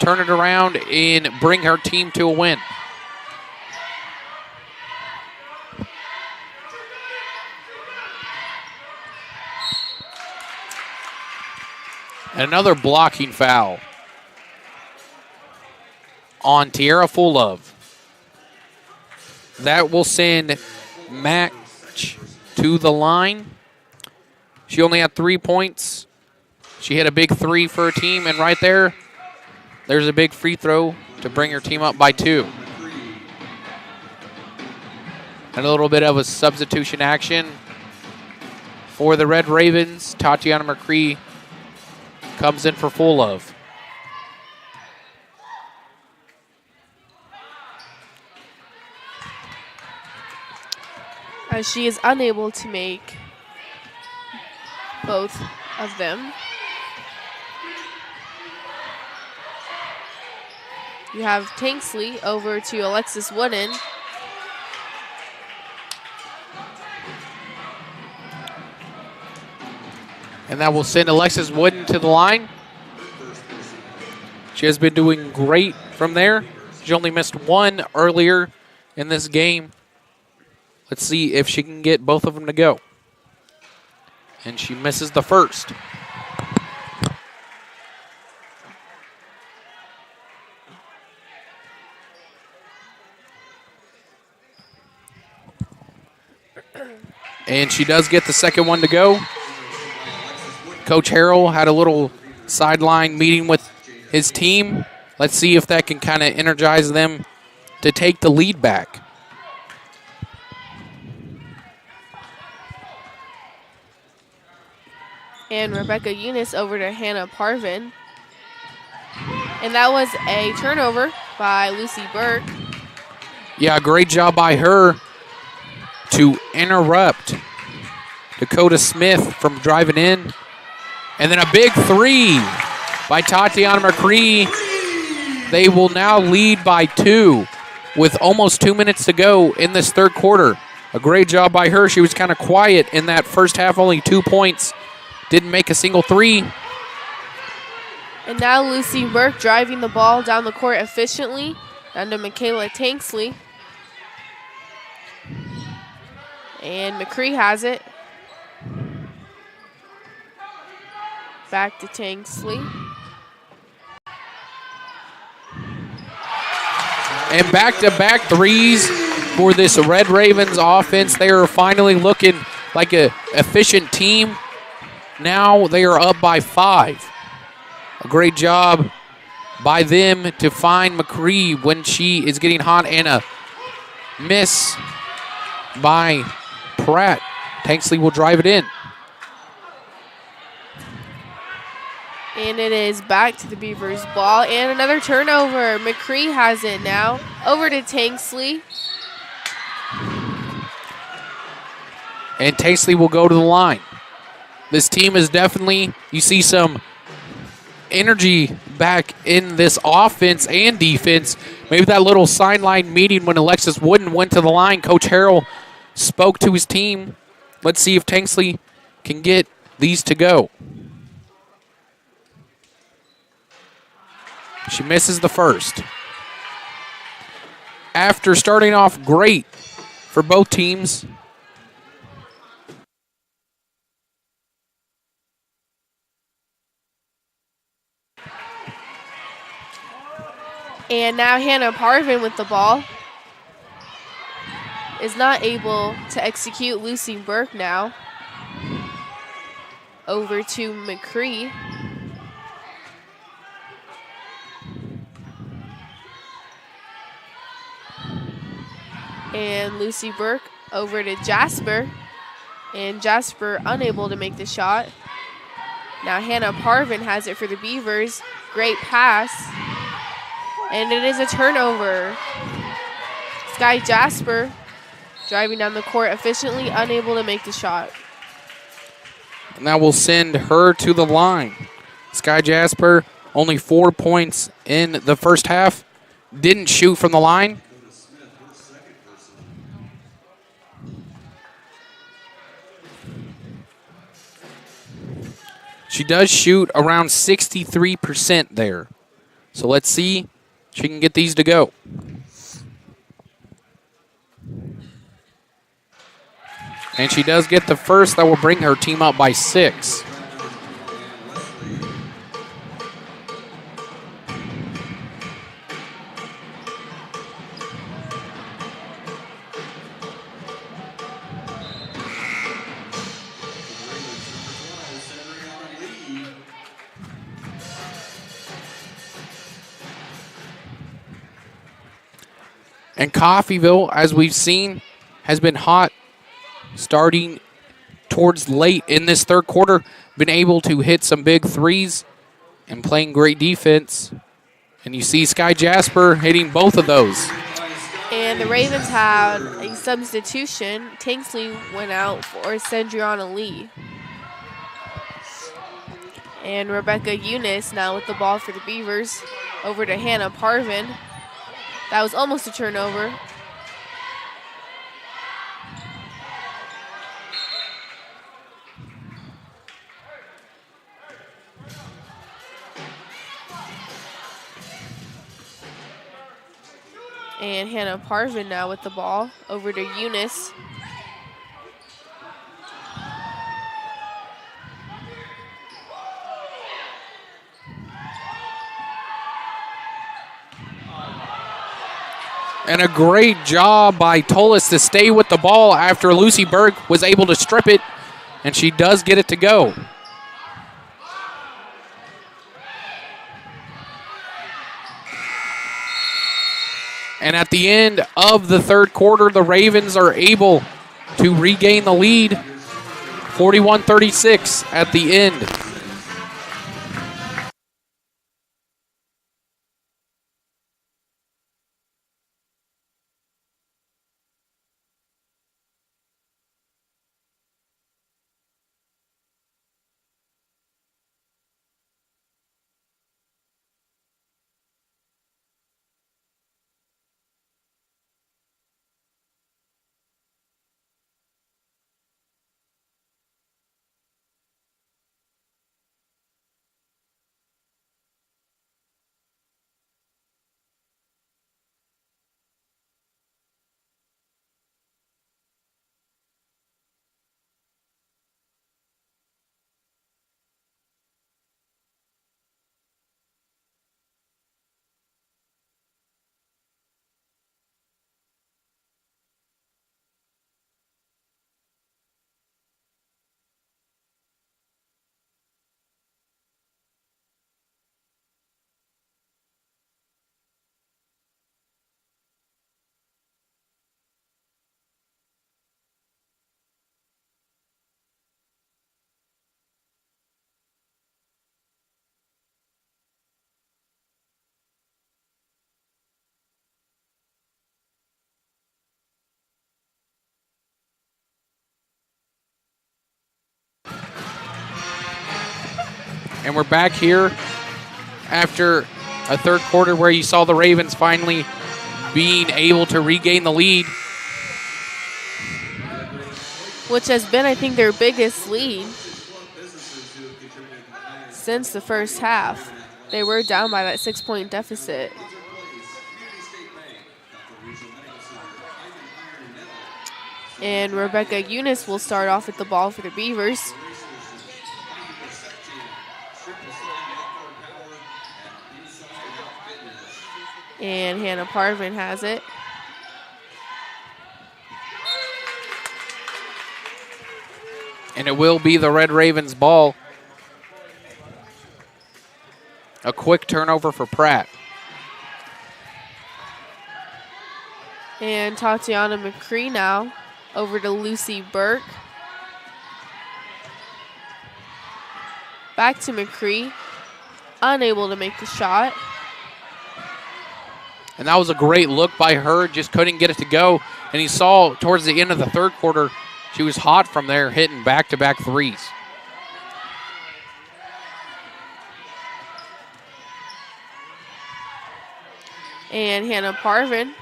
turn it around and bring her team to a win. And another blocking foul on Tierra Fullove. That will send Match to the line. She only had 3 points. She hit a big 3 for her team, and right there, there's a big free throw to bring her team up by 2. And a little bit of a substitution action for the Red Ravens. Tatiana McCree comes in for Fullove. As she is unable to make both of them. You have Tanksley over to Alexis Wooden. And that will send Alexis Wooden to the line. She has been doing great from there. She only missed one earlier in this game. Let's see if she can get both of them to go. And she misses the first. And she does get the second one to go. Coach Harrell had a little sideline meeting with his team. Let's see if that can kind of energize them to take the lead back. And Rebecca Eunice over to Hannah Parvin. And that was a turnover by Lucy Burke. Yeah, great job by her to interrupt Dakota Smith from driving in. And then a big three by Tatiana McCree. They will now lead by 2 with almost 2 minutes to go in this third quarter. A great job by her. She was kind of quiet in that first half, only 2 points. Didn't make a single three. And now Lucy Burke driving the ball down the court efficiently. Down to Michaela Tanksley. And McCree has it. Back to Tanksley. And back-to-back threes for this Red Ravens offense. They are finally looking like an efficient team. Now they are up by 5. A great job by them to find McCree when she is getting hot, and a miss by Pratt. Tanksley will drive it in. And it is back to the Beavers ball. And another turnover. McCree has it now. Over to Tanksley. And Tanksley will go to the line. This team is definitely, you see some energy back in this offense and defense. Maybe that little sideline meeting when Alexis Wooden went to the line, Coach Harrell spoke to his team. Let's see if Tanksley can get these to go. She misses the first. After starting off great for both teams, and now Hannah Parvin with the ball. Is not able to execute. Lucy Burke now. Over to McCree. And Lucy Burke over to Jasper. And Jasper unable to make the shot. Now Hannah Parvin has it for the Beavers. Great pass. And it is a turnover. Sky Jasper driving down the court efficiently, unable to make the shot. And that will send her to the line. Sky Jasper, only 4 points in the first half. Didn't shoot from the line. She does shoot around 63% there. So let's see if she can get these to go. And she does get the first. That will bring her team up by 6. And Coffeyville, as we've seen, has been hot starting towards late in this third quarter. Been able to hit some big threes and playing great defense. And you see Sky Jasper hitting both of those. And the Ravens had a substitution. Tanksley went out for Sandriana Lee. And Rebecca Eunice now with the ball for the Beavers. Over to Hannah Parvin. That was almost a turnover. And Hannah Parvin now with the ball. Over to Eunice. And a great job by Tolis to stay with the ball after Lucy Burke was able to strip it, and she does get it to go. And at the end of the third quarter, the Ravens are able to regain the lead, 41-36 at the end. And we're back here after a third quarter where you saw the Ravens finally being able to regain the lead. Which has been, I think, their biggest lead since the first half. They were down by that 6-point deficit. And Rebecca Eunice will start off with the ball for the Beavers. And Hannah Parvin has it. And it will be the Red Ravens ball. A quick turnover for Pratt. And Tatiana McCree now over to Lucy Burke. Back to McCree. Unable to make the shot. And that was a great look by her, just couldn't get it to go. And you saw towards the end of the third quarter, she was hot from there, hitting back-to-back threes. And Hannah Parvin.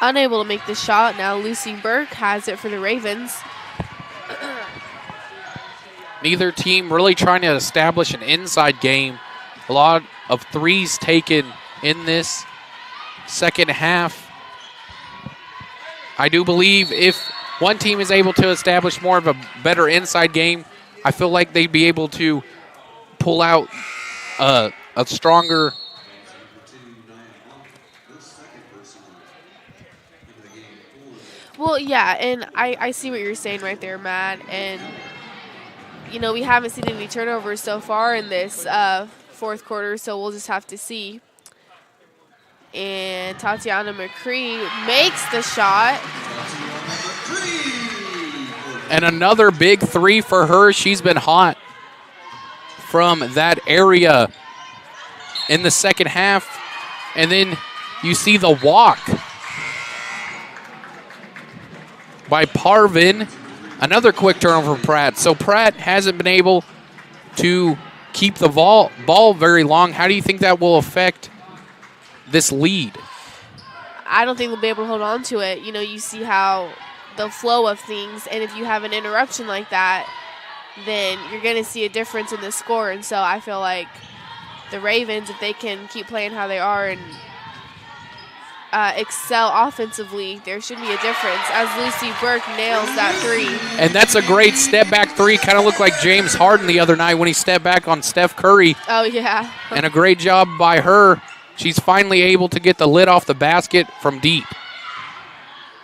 Unable to make the shot. Now Lucy Burke has it for the Ravens. Neither team really trying to establish an inside game. A lot of threes taken in this second half. I do believe if one team is able to establish more of a better inside game, I feel like they'd be able to pull out a stronger Well, yeah, and I see what you're saying right there, Matt. And, you know, we haven't seen any turnovers so far in this fourth quarter, so we'll just have to see. And Tatiana McCree makes the shot. And another big three for her. She's been hot from that area in the second half. And then you see the walk by Parvin. Another quick turnover from Pratt. So Pratt hasn't been able to keep the ball very long. How do you think that will affect this lead? I don't think they'll be able to hold on to it. You know, you see how the flow of things, and if you have an interruption like that, then you're going to see a difference in the score. And so I feel like the Ravens, if they can keep playing how they are and excel offensively, there should be a difference as Lucy Burke nails that three. And that's a great step back three. Kind of looked like James Harden the other night when he stepped back on Steph Curry. Oh, yeah. And a great job by her. She's finally able to get the lid off the basket from deep.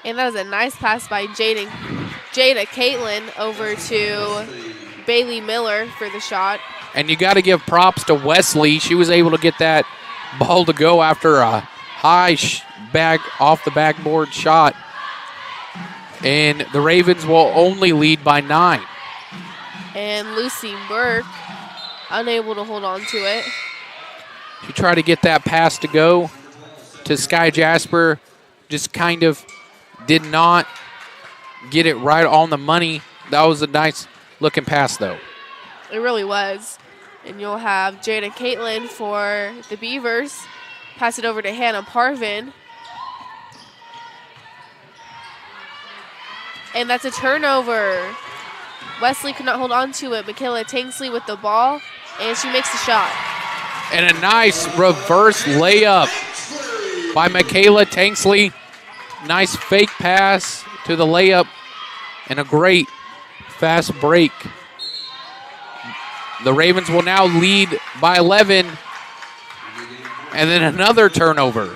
And that was a nice pass by Jada Caitlin over to Bailey Miller for the shot. And you got to give props to Wesley. She was able to get that ball to go after a high off the backboard shot. And the Ravens will only lead by 9. And Lucy Burke unable to hold on to it. She tried to get that pass to go to Sky Jasper. Just kind of did not get it right on the money. That was a nice looking pass, though. It really was. And you'll have Jada Caitlin for the Beavers. Pass it over to Hannah Parvin. And that's a turnover. Wesley could not hold on to it. Michaela Tanksley with the ball, and she makes the shot. And a nice reverse layup by Michaela Tanksley. Nice fake pass to the layup and a great fast break. The Ravens will now lead by 11. And then another turnover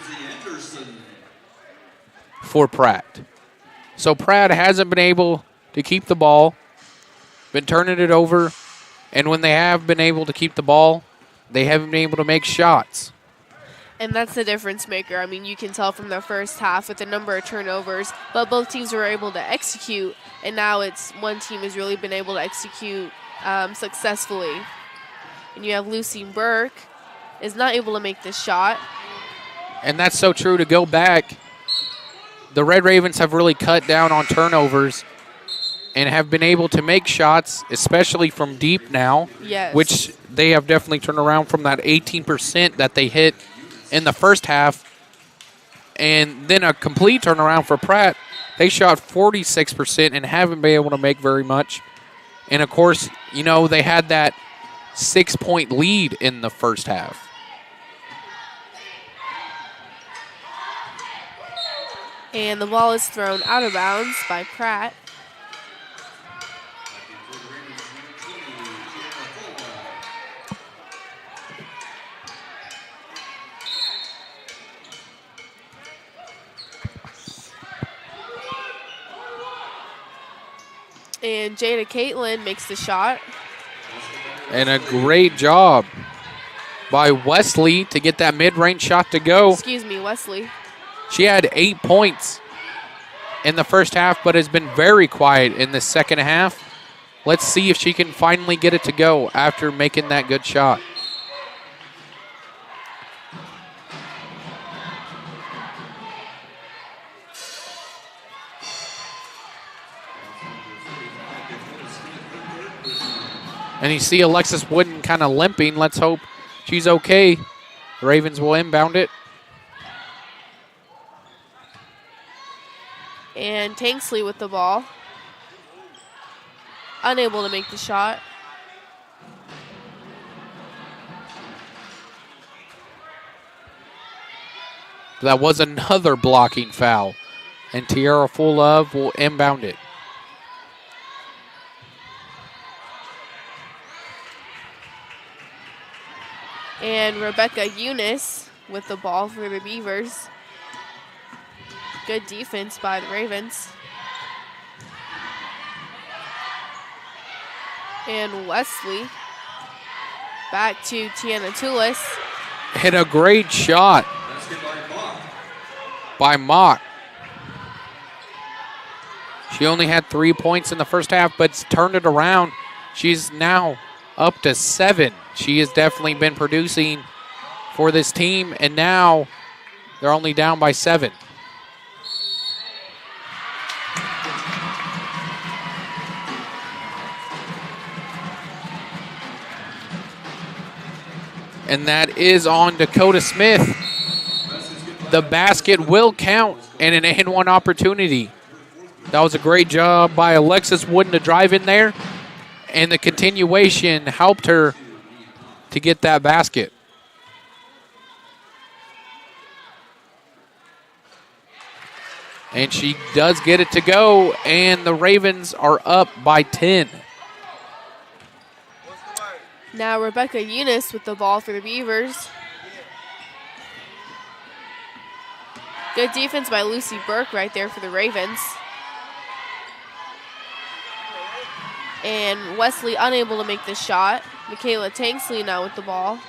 for Pratt. So Pratt hasn't been able to keep the ball, been turning it over, and when they have been able to keep the ball, they haven't been able to make shots. And that's the difference maker. I mean, you can tell from the first half with the number of turnovers, but both teams were able to execute, and now it's one team has really been able to execute successfully. And you have Lucy Burke is not able to make this shot. And that's so true. To go back, the Red Ravens have really cut down on turnovers and have been able to make shots, especially from deep now, Yes. which they have definitely turned around from that 18% that they hit in the first half. And then a complete turnaround for Pratt. They shot 46% and haven't been able to make very much. And, of course, you know, they had that 6-point lead in the first half. And the ball is thrown out of bounds by Pratt. And Jada Caitlin makes the shot. And a great job by Wesley to get that mid-range shot to go. Excuse me, Wesley. She had 8 points in the first half, but has been very quiet in the second half. Let's see if she can finally get it to go after making that good shot. And you see Alexis Wooden kind of limping. Let's hope she's okay. The Ravens will inbound it. And Tanksley with the ball. Unable to make the shot. That was another blocking foul. And Tierra Full Love will inbound it. And Rebecca Eunice with the ball for the Beavers. Good defense by the Ravens. And Wesley back to Tiana Tulis. Hit a great shot by Mock. She only had 3 points in the first half, but turned it around. She's now up to 7. She has definitely been producing for this team, and now they're only down by 7. and that is on Dakota Smith. The basket will count and an and one opportunity. That was a great job by Alexis Wooden to drive in there, and the continuation helped her to get that basket. And she does get it to go, and the Ravens are up by 10. Now Rebecca Eunice with the ball for the Beavers. Good defense by Lucy Burke right there for the Ravens. And Wesley unable to make the shot. Michaela Tanksley now with the ball.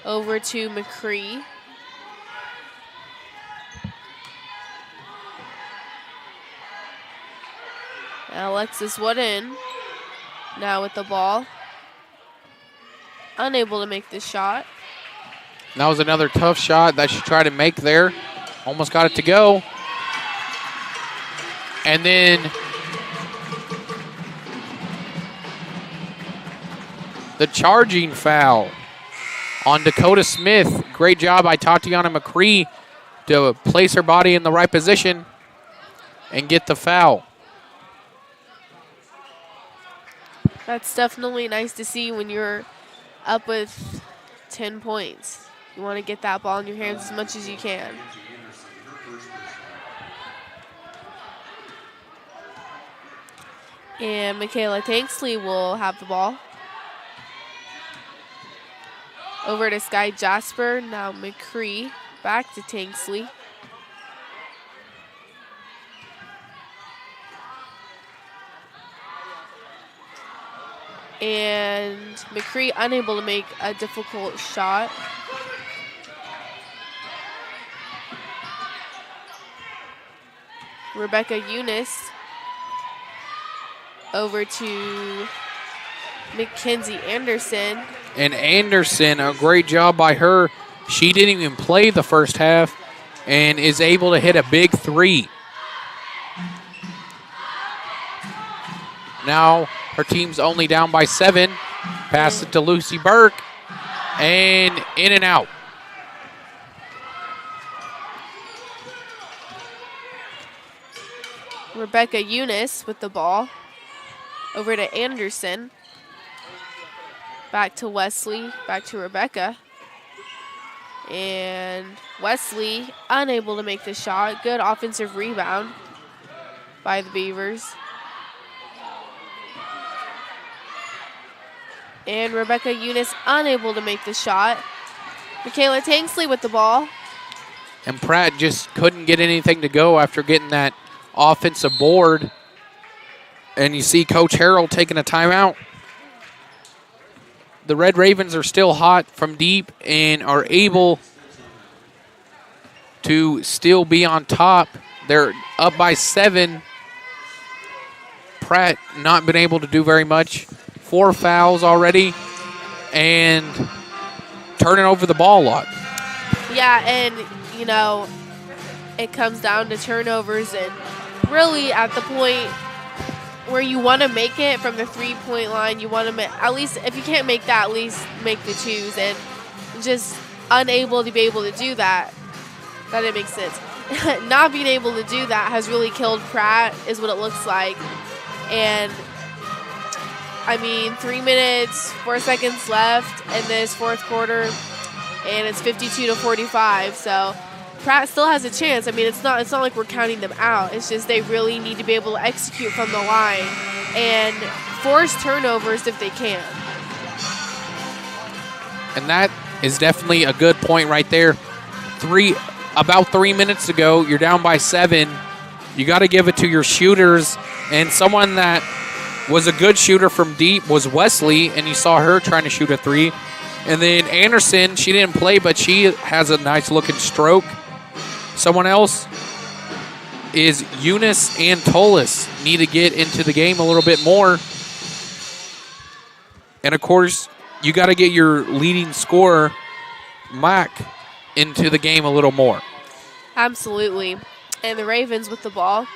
Over to McCree. Alexis Wooden now with the ball. Unable to make the shot. That was another tough shot that she tried to make there. Almost got it to go. And then the charging foul on Dakota Smith. Great job by Tatiana McCree to place her body in the right position and get the foul. That's definitely nice to see when you're up with 10 points. You want to get that ball in your hands as much as you can. And Michaela Tanksley will have the ball. Over to Sky Jasper. Now McCree back to Tanksley. And McCree unable to make a difficult shot. Rebecca Eunice over to Mackenzie Anderson. And Anderson, a great job by her. She didn't even play the first half and is able to hit a big three. Now her team's only down by 7. Pass it to Lucy Burke. And in and out. Rebecca Eunice with the ball. Over to Anderson. Back to Wesley. Back to Rebecca. And Wesley unable to make the shot. Good offensive rebound by the Beavers. And Rebecca Eunice unable to make the shot. Michaela Tanksley with the ball. And Pratt just couldn't get anything to go after getting that offensive board. And you see Coach Harrell taking a timeout. The Red Ravens are still hot from deep and are able to still be on top. They're up by 7. Pratt not been able to do very much. 4 fouls already and turning over the ball a lot. Yeah, and, you know, it comes down to turnovers, and really at the point where you want to make it from the three-point line, you want to at least, if you can't make that, at least make the twos, and just unable to be able to do that. That didn't make sense. Not being able to do that has really killed Pratt, is what it looks like. And I mean, 3 minutes, 4 seconds left in this fourth quarter, and it's 52-45. So Pratt still has a chance. I mean, it's not like we're counting them out. It's just they really need to be able to execute from the line and force turnovers if they can. And that is definitely a good point right there. About 3 minutes ago, you're down by 7. You got to give it to your shooters, and someone that was a good shooter from deep was Wesley, and you saw her trying to shoot a 3. And then Anderson, she didn't play, but she has a nice-looking stroke. Someone else is Eunice and Tolis. Need to get into the game a little bit more. And, of course, you got to get your leading scorer, Mack, into the game a little more. Absolutely. And the Ravens with the ball.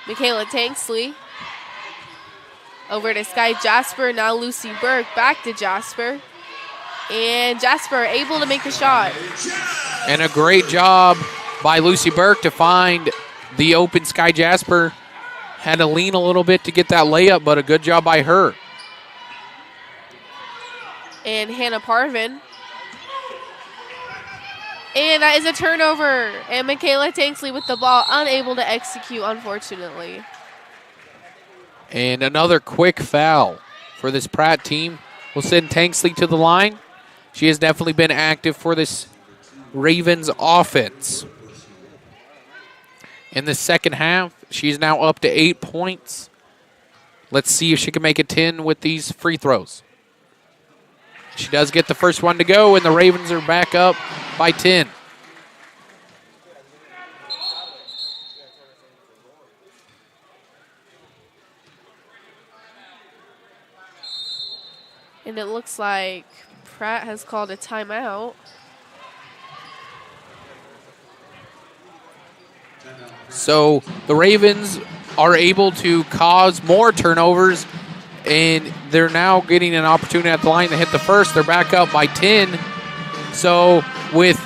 Michaela Tanksley. Over to Sky Jasper. Now Lucy Burke back to Jasper. And Jasper able to make the shot. And a great job by Lucy Burke to find the open Sky Jasper. Had to lean a little bit to get that layup, but a good job by her. And Hannah Parvin. And that is a turnover. And Michaela Tanksley with the ball, unable to execute, unfortunately. And another quick foul for this Pratt team. We'll send Tanksley to the line. She has definitely been active for this Ravens offense. In the second half, she's now up to 8 points. Let's see if she can make it 10 with these free throws. She does get the first one to go, and the Ravens are back up by 10. And it looks like Pratt has called a timeout. So the Ravens are able to cause more turnovers, and they're now getting an opportunity at the line to hit the first. They're back up by 10. So with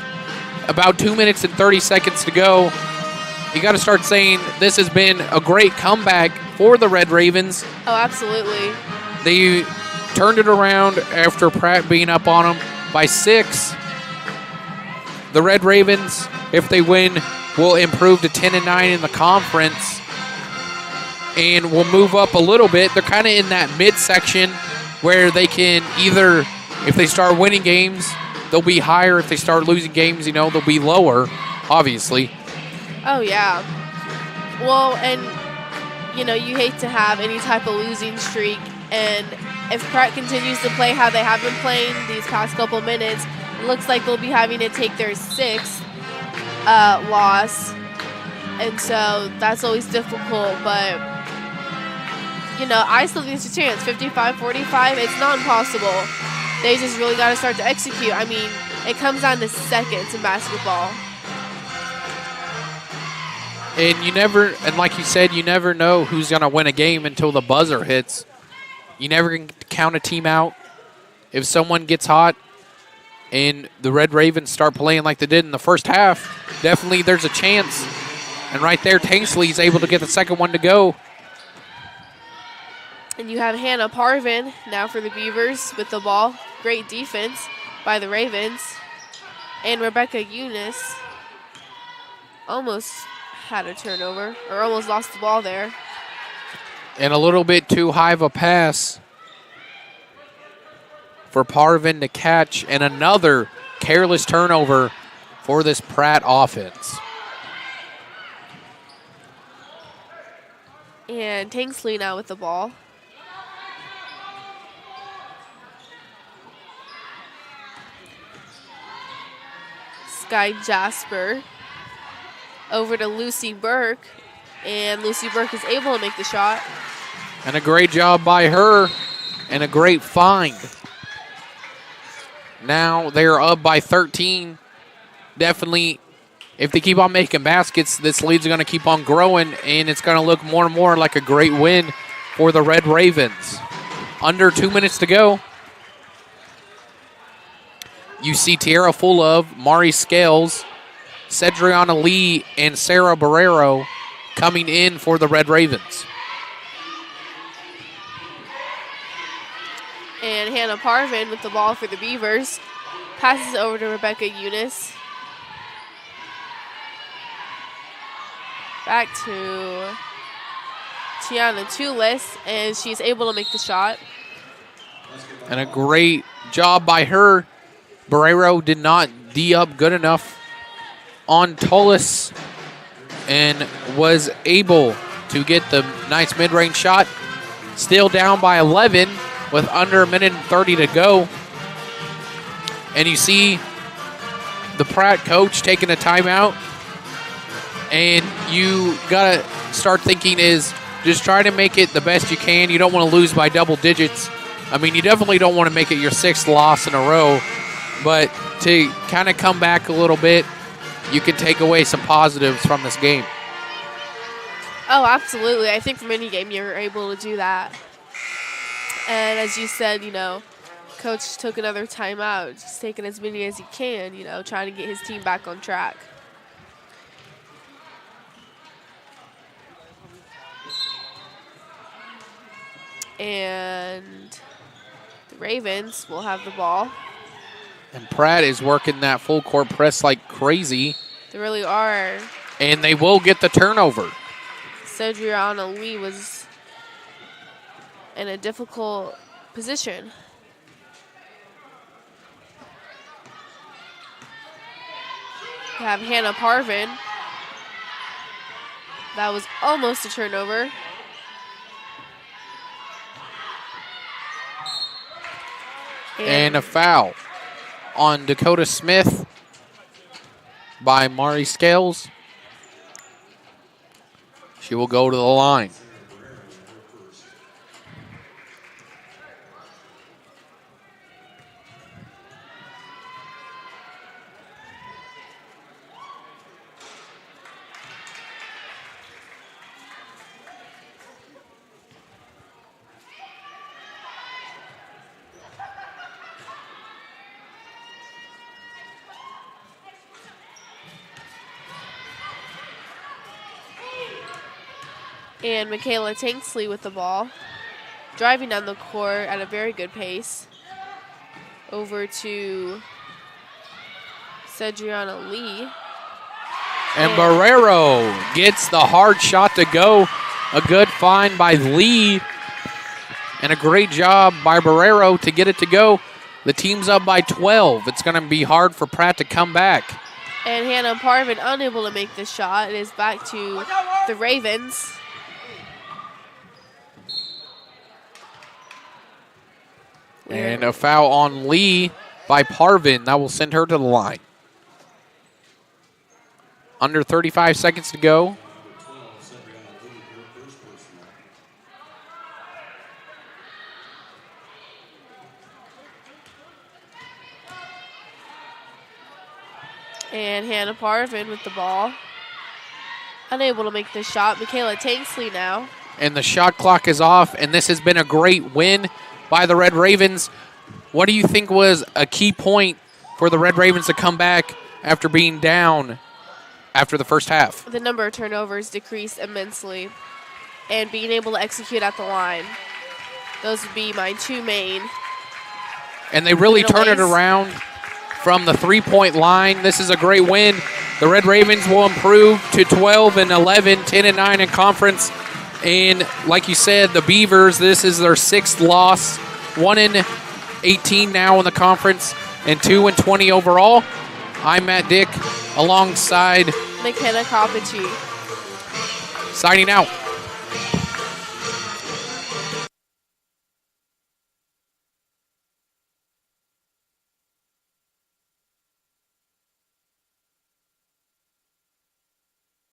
about 2 minutes and 30 seconds to go, you got to start saying this has been a great comeback for the Red Ravens. Oh, absolutely. They turned it around after Pratt being up on them by 6. The Red Ravens, if they win, will improve to 10-9 in the conference and will move up a little bit. They're kind of in that midsection where they can either, if they start winning games, they'll be higher. If they start losing games, you know, they'll be lower, obviously. Oh, yeah. Well, and, you know, you hate to have any type of losing streak. And if Pratt continues to play how they have been playing these past couple minutes, it looks like they'll be having to take their 6th loss. And so that's always difficult. But, you know, I still think it's a chance. 55-45, it's not impossible. They just really got to start to execute. I mean, it comes down to seconds in basketball. And you never, and like you said, you never know who's going to win a game until the buzzer hits. You never can count a team out. If someone gets hot and the Red Ravens start playing like they did in the first half, definitely there's a chance. And right there, Tanksley's able to get the second one to go. And you have Hannah Parvin now for the Beavers with the ball. Great defense by the Ravens. And Rebecca Eunice almost had a turnover, or almost lost the ball there. And a little bit too high of a pass for Parvin to catch, and another careless turnover for this Pratt offense. And Tanksley now with the ball. Sky Jasper over to Lucy Burke, and Lucy Burke is able to make the shot. And a great job by her, and a great find. Now they're up by 13. Definitely, if they keep on making baskets, this lead's going to keep on growing, and it's going to look more and more like a great win for the Red Ravens. Under 2 minutes to go. You see Tierra Fullov, Mari Scales, Cedriana Lee, and Sarah Barrero coming in for the Red Ravens. And Hannah Parvin with the ball for the Beavers. Passes over to Rebecca Eunice. Back to Tiana Tulis, and she's able to make the shot. And a great job by her. Barrero did not D up good enough on Tullis and was able to get the nice mid-range shot. Still down by 11 with under a minute and 30 to go. And you see the Pratt coach taking a timeout. And you got to start thinking is just try to make it the best you can. You don't want to lose by double digits. I mean, you definitely don't want to make it your 6th loss in a row. But to kind of come back a little bit, you can take away some positives from this game. Oh, absolutely. I think from any game you're able to do that. And as you said, Coach took another timeout, just taking as many as he can, trying to get his team back on track. And the Ravens will have the ball. And Pratt is working that full court press like crazy. They really are. And they will get the turnover. Cedriana Lee was in a difficult position. We have Hannah Parvin. That was almost a turnover. And a foul on Dakota Smith by Mari Scales. She will go to the line. And Michaela Tanksley with the ball, driving down the court at a very good pace. Over to Cedriana Lee. And Barrero gets the hard shot to go. A good find by Lee. And a great job by Barrero to get it to go. The team's up by 12. It's going to be hard for Pratt to come back. And Hannah Parvin unable to make this shot. It is back to the Ravens. And a foul on Lee by Parvin. That will send her to the line. Under 35 seconds to go. And Hannah Parvin with the ball. Unable to make this shot. Michaela Tanksley now. And the shot clock is off, and this has been a great win by the Red Ravens. What do you think was a key point for the Red Ravens to come back after being down after the first half? The number of turnovers decreased immensely, and being able to execute at the line. Those would be my two main. And they really turn it takeaways. around from the three-point line. This is a great win. The Red Ravens will improve to 12-11, 10-9 in conference. And like you said, the Beavers, this is their sixth loss. 1-18 now in the conference and 2-20 overall. I'm Matt Dick alongside McKenna Coppachee. signing out.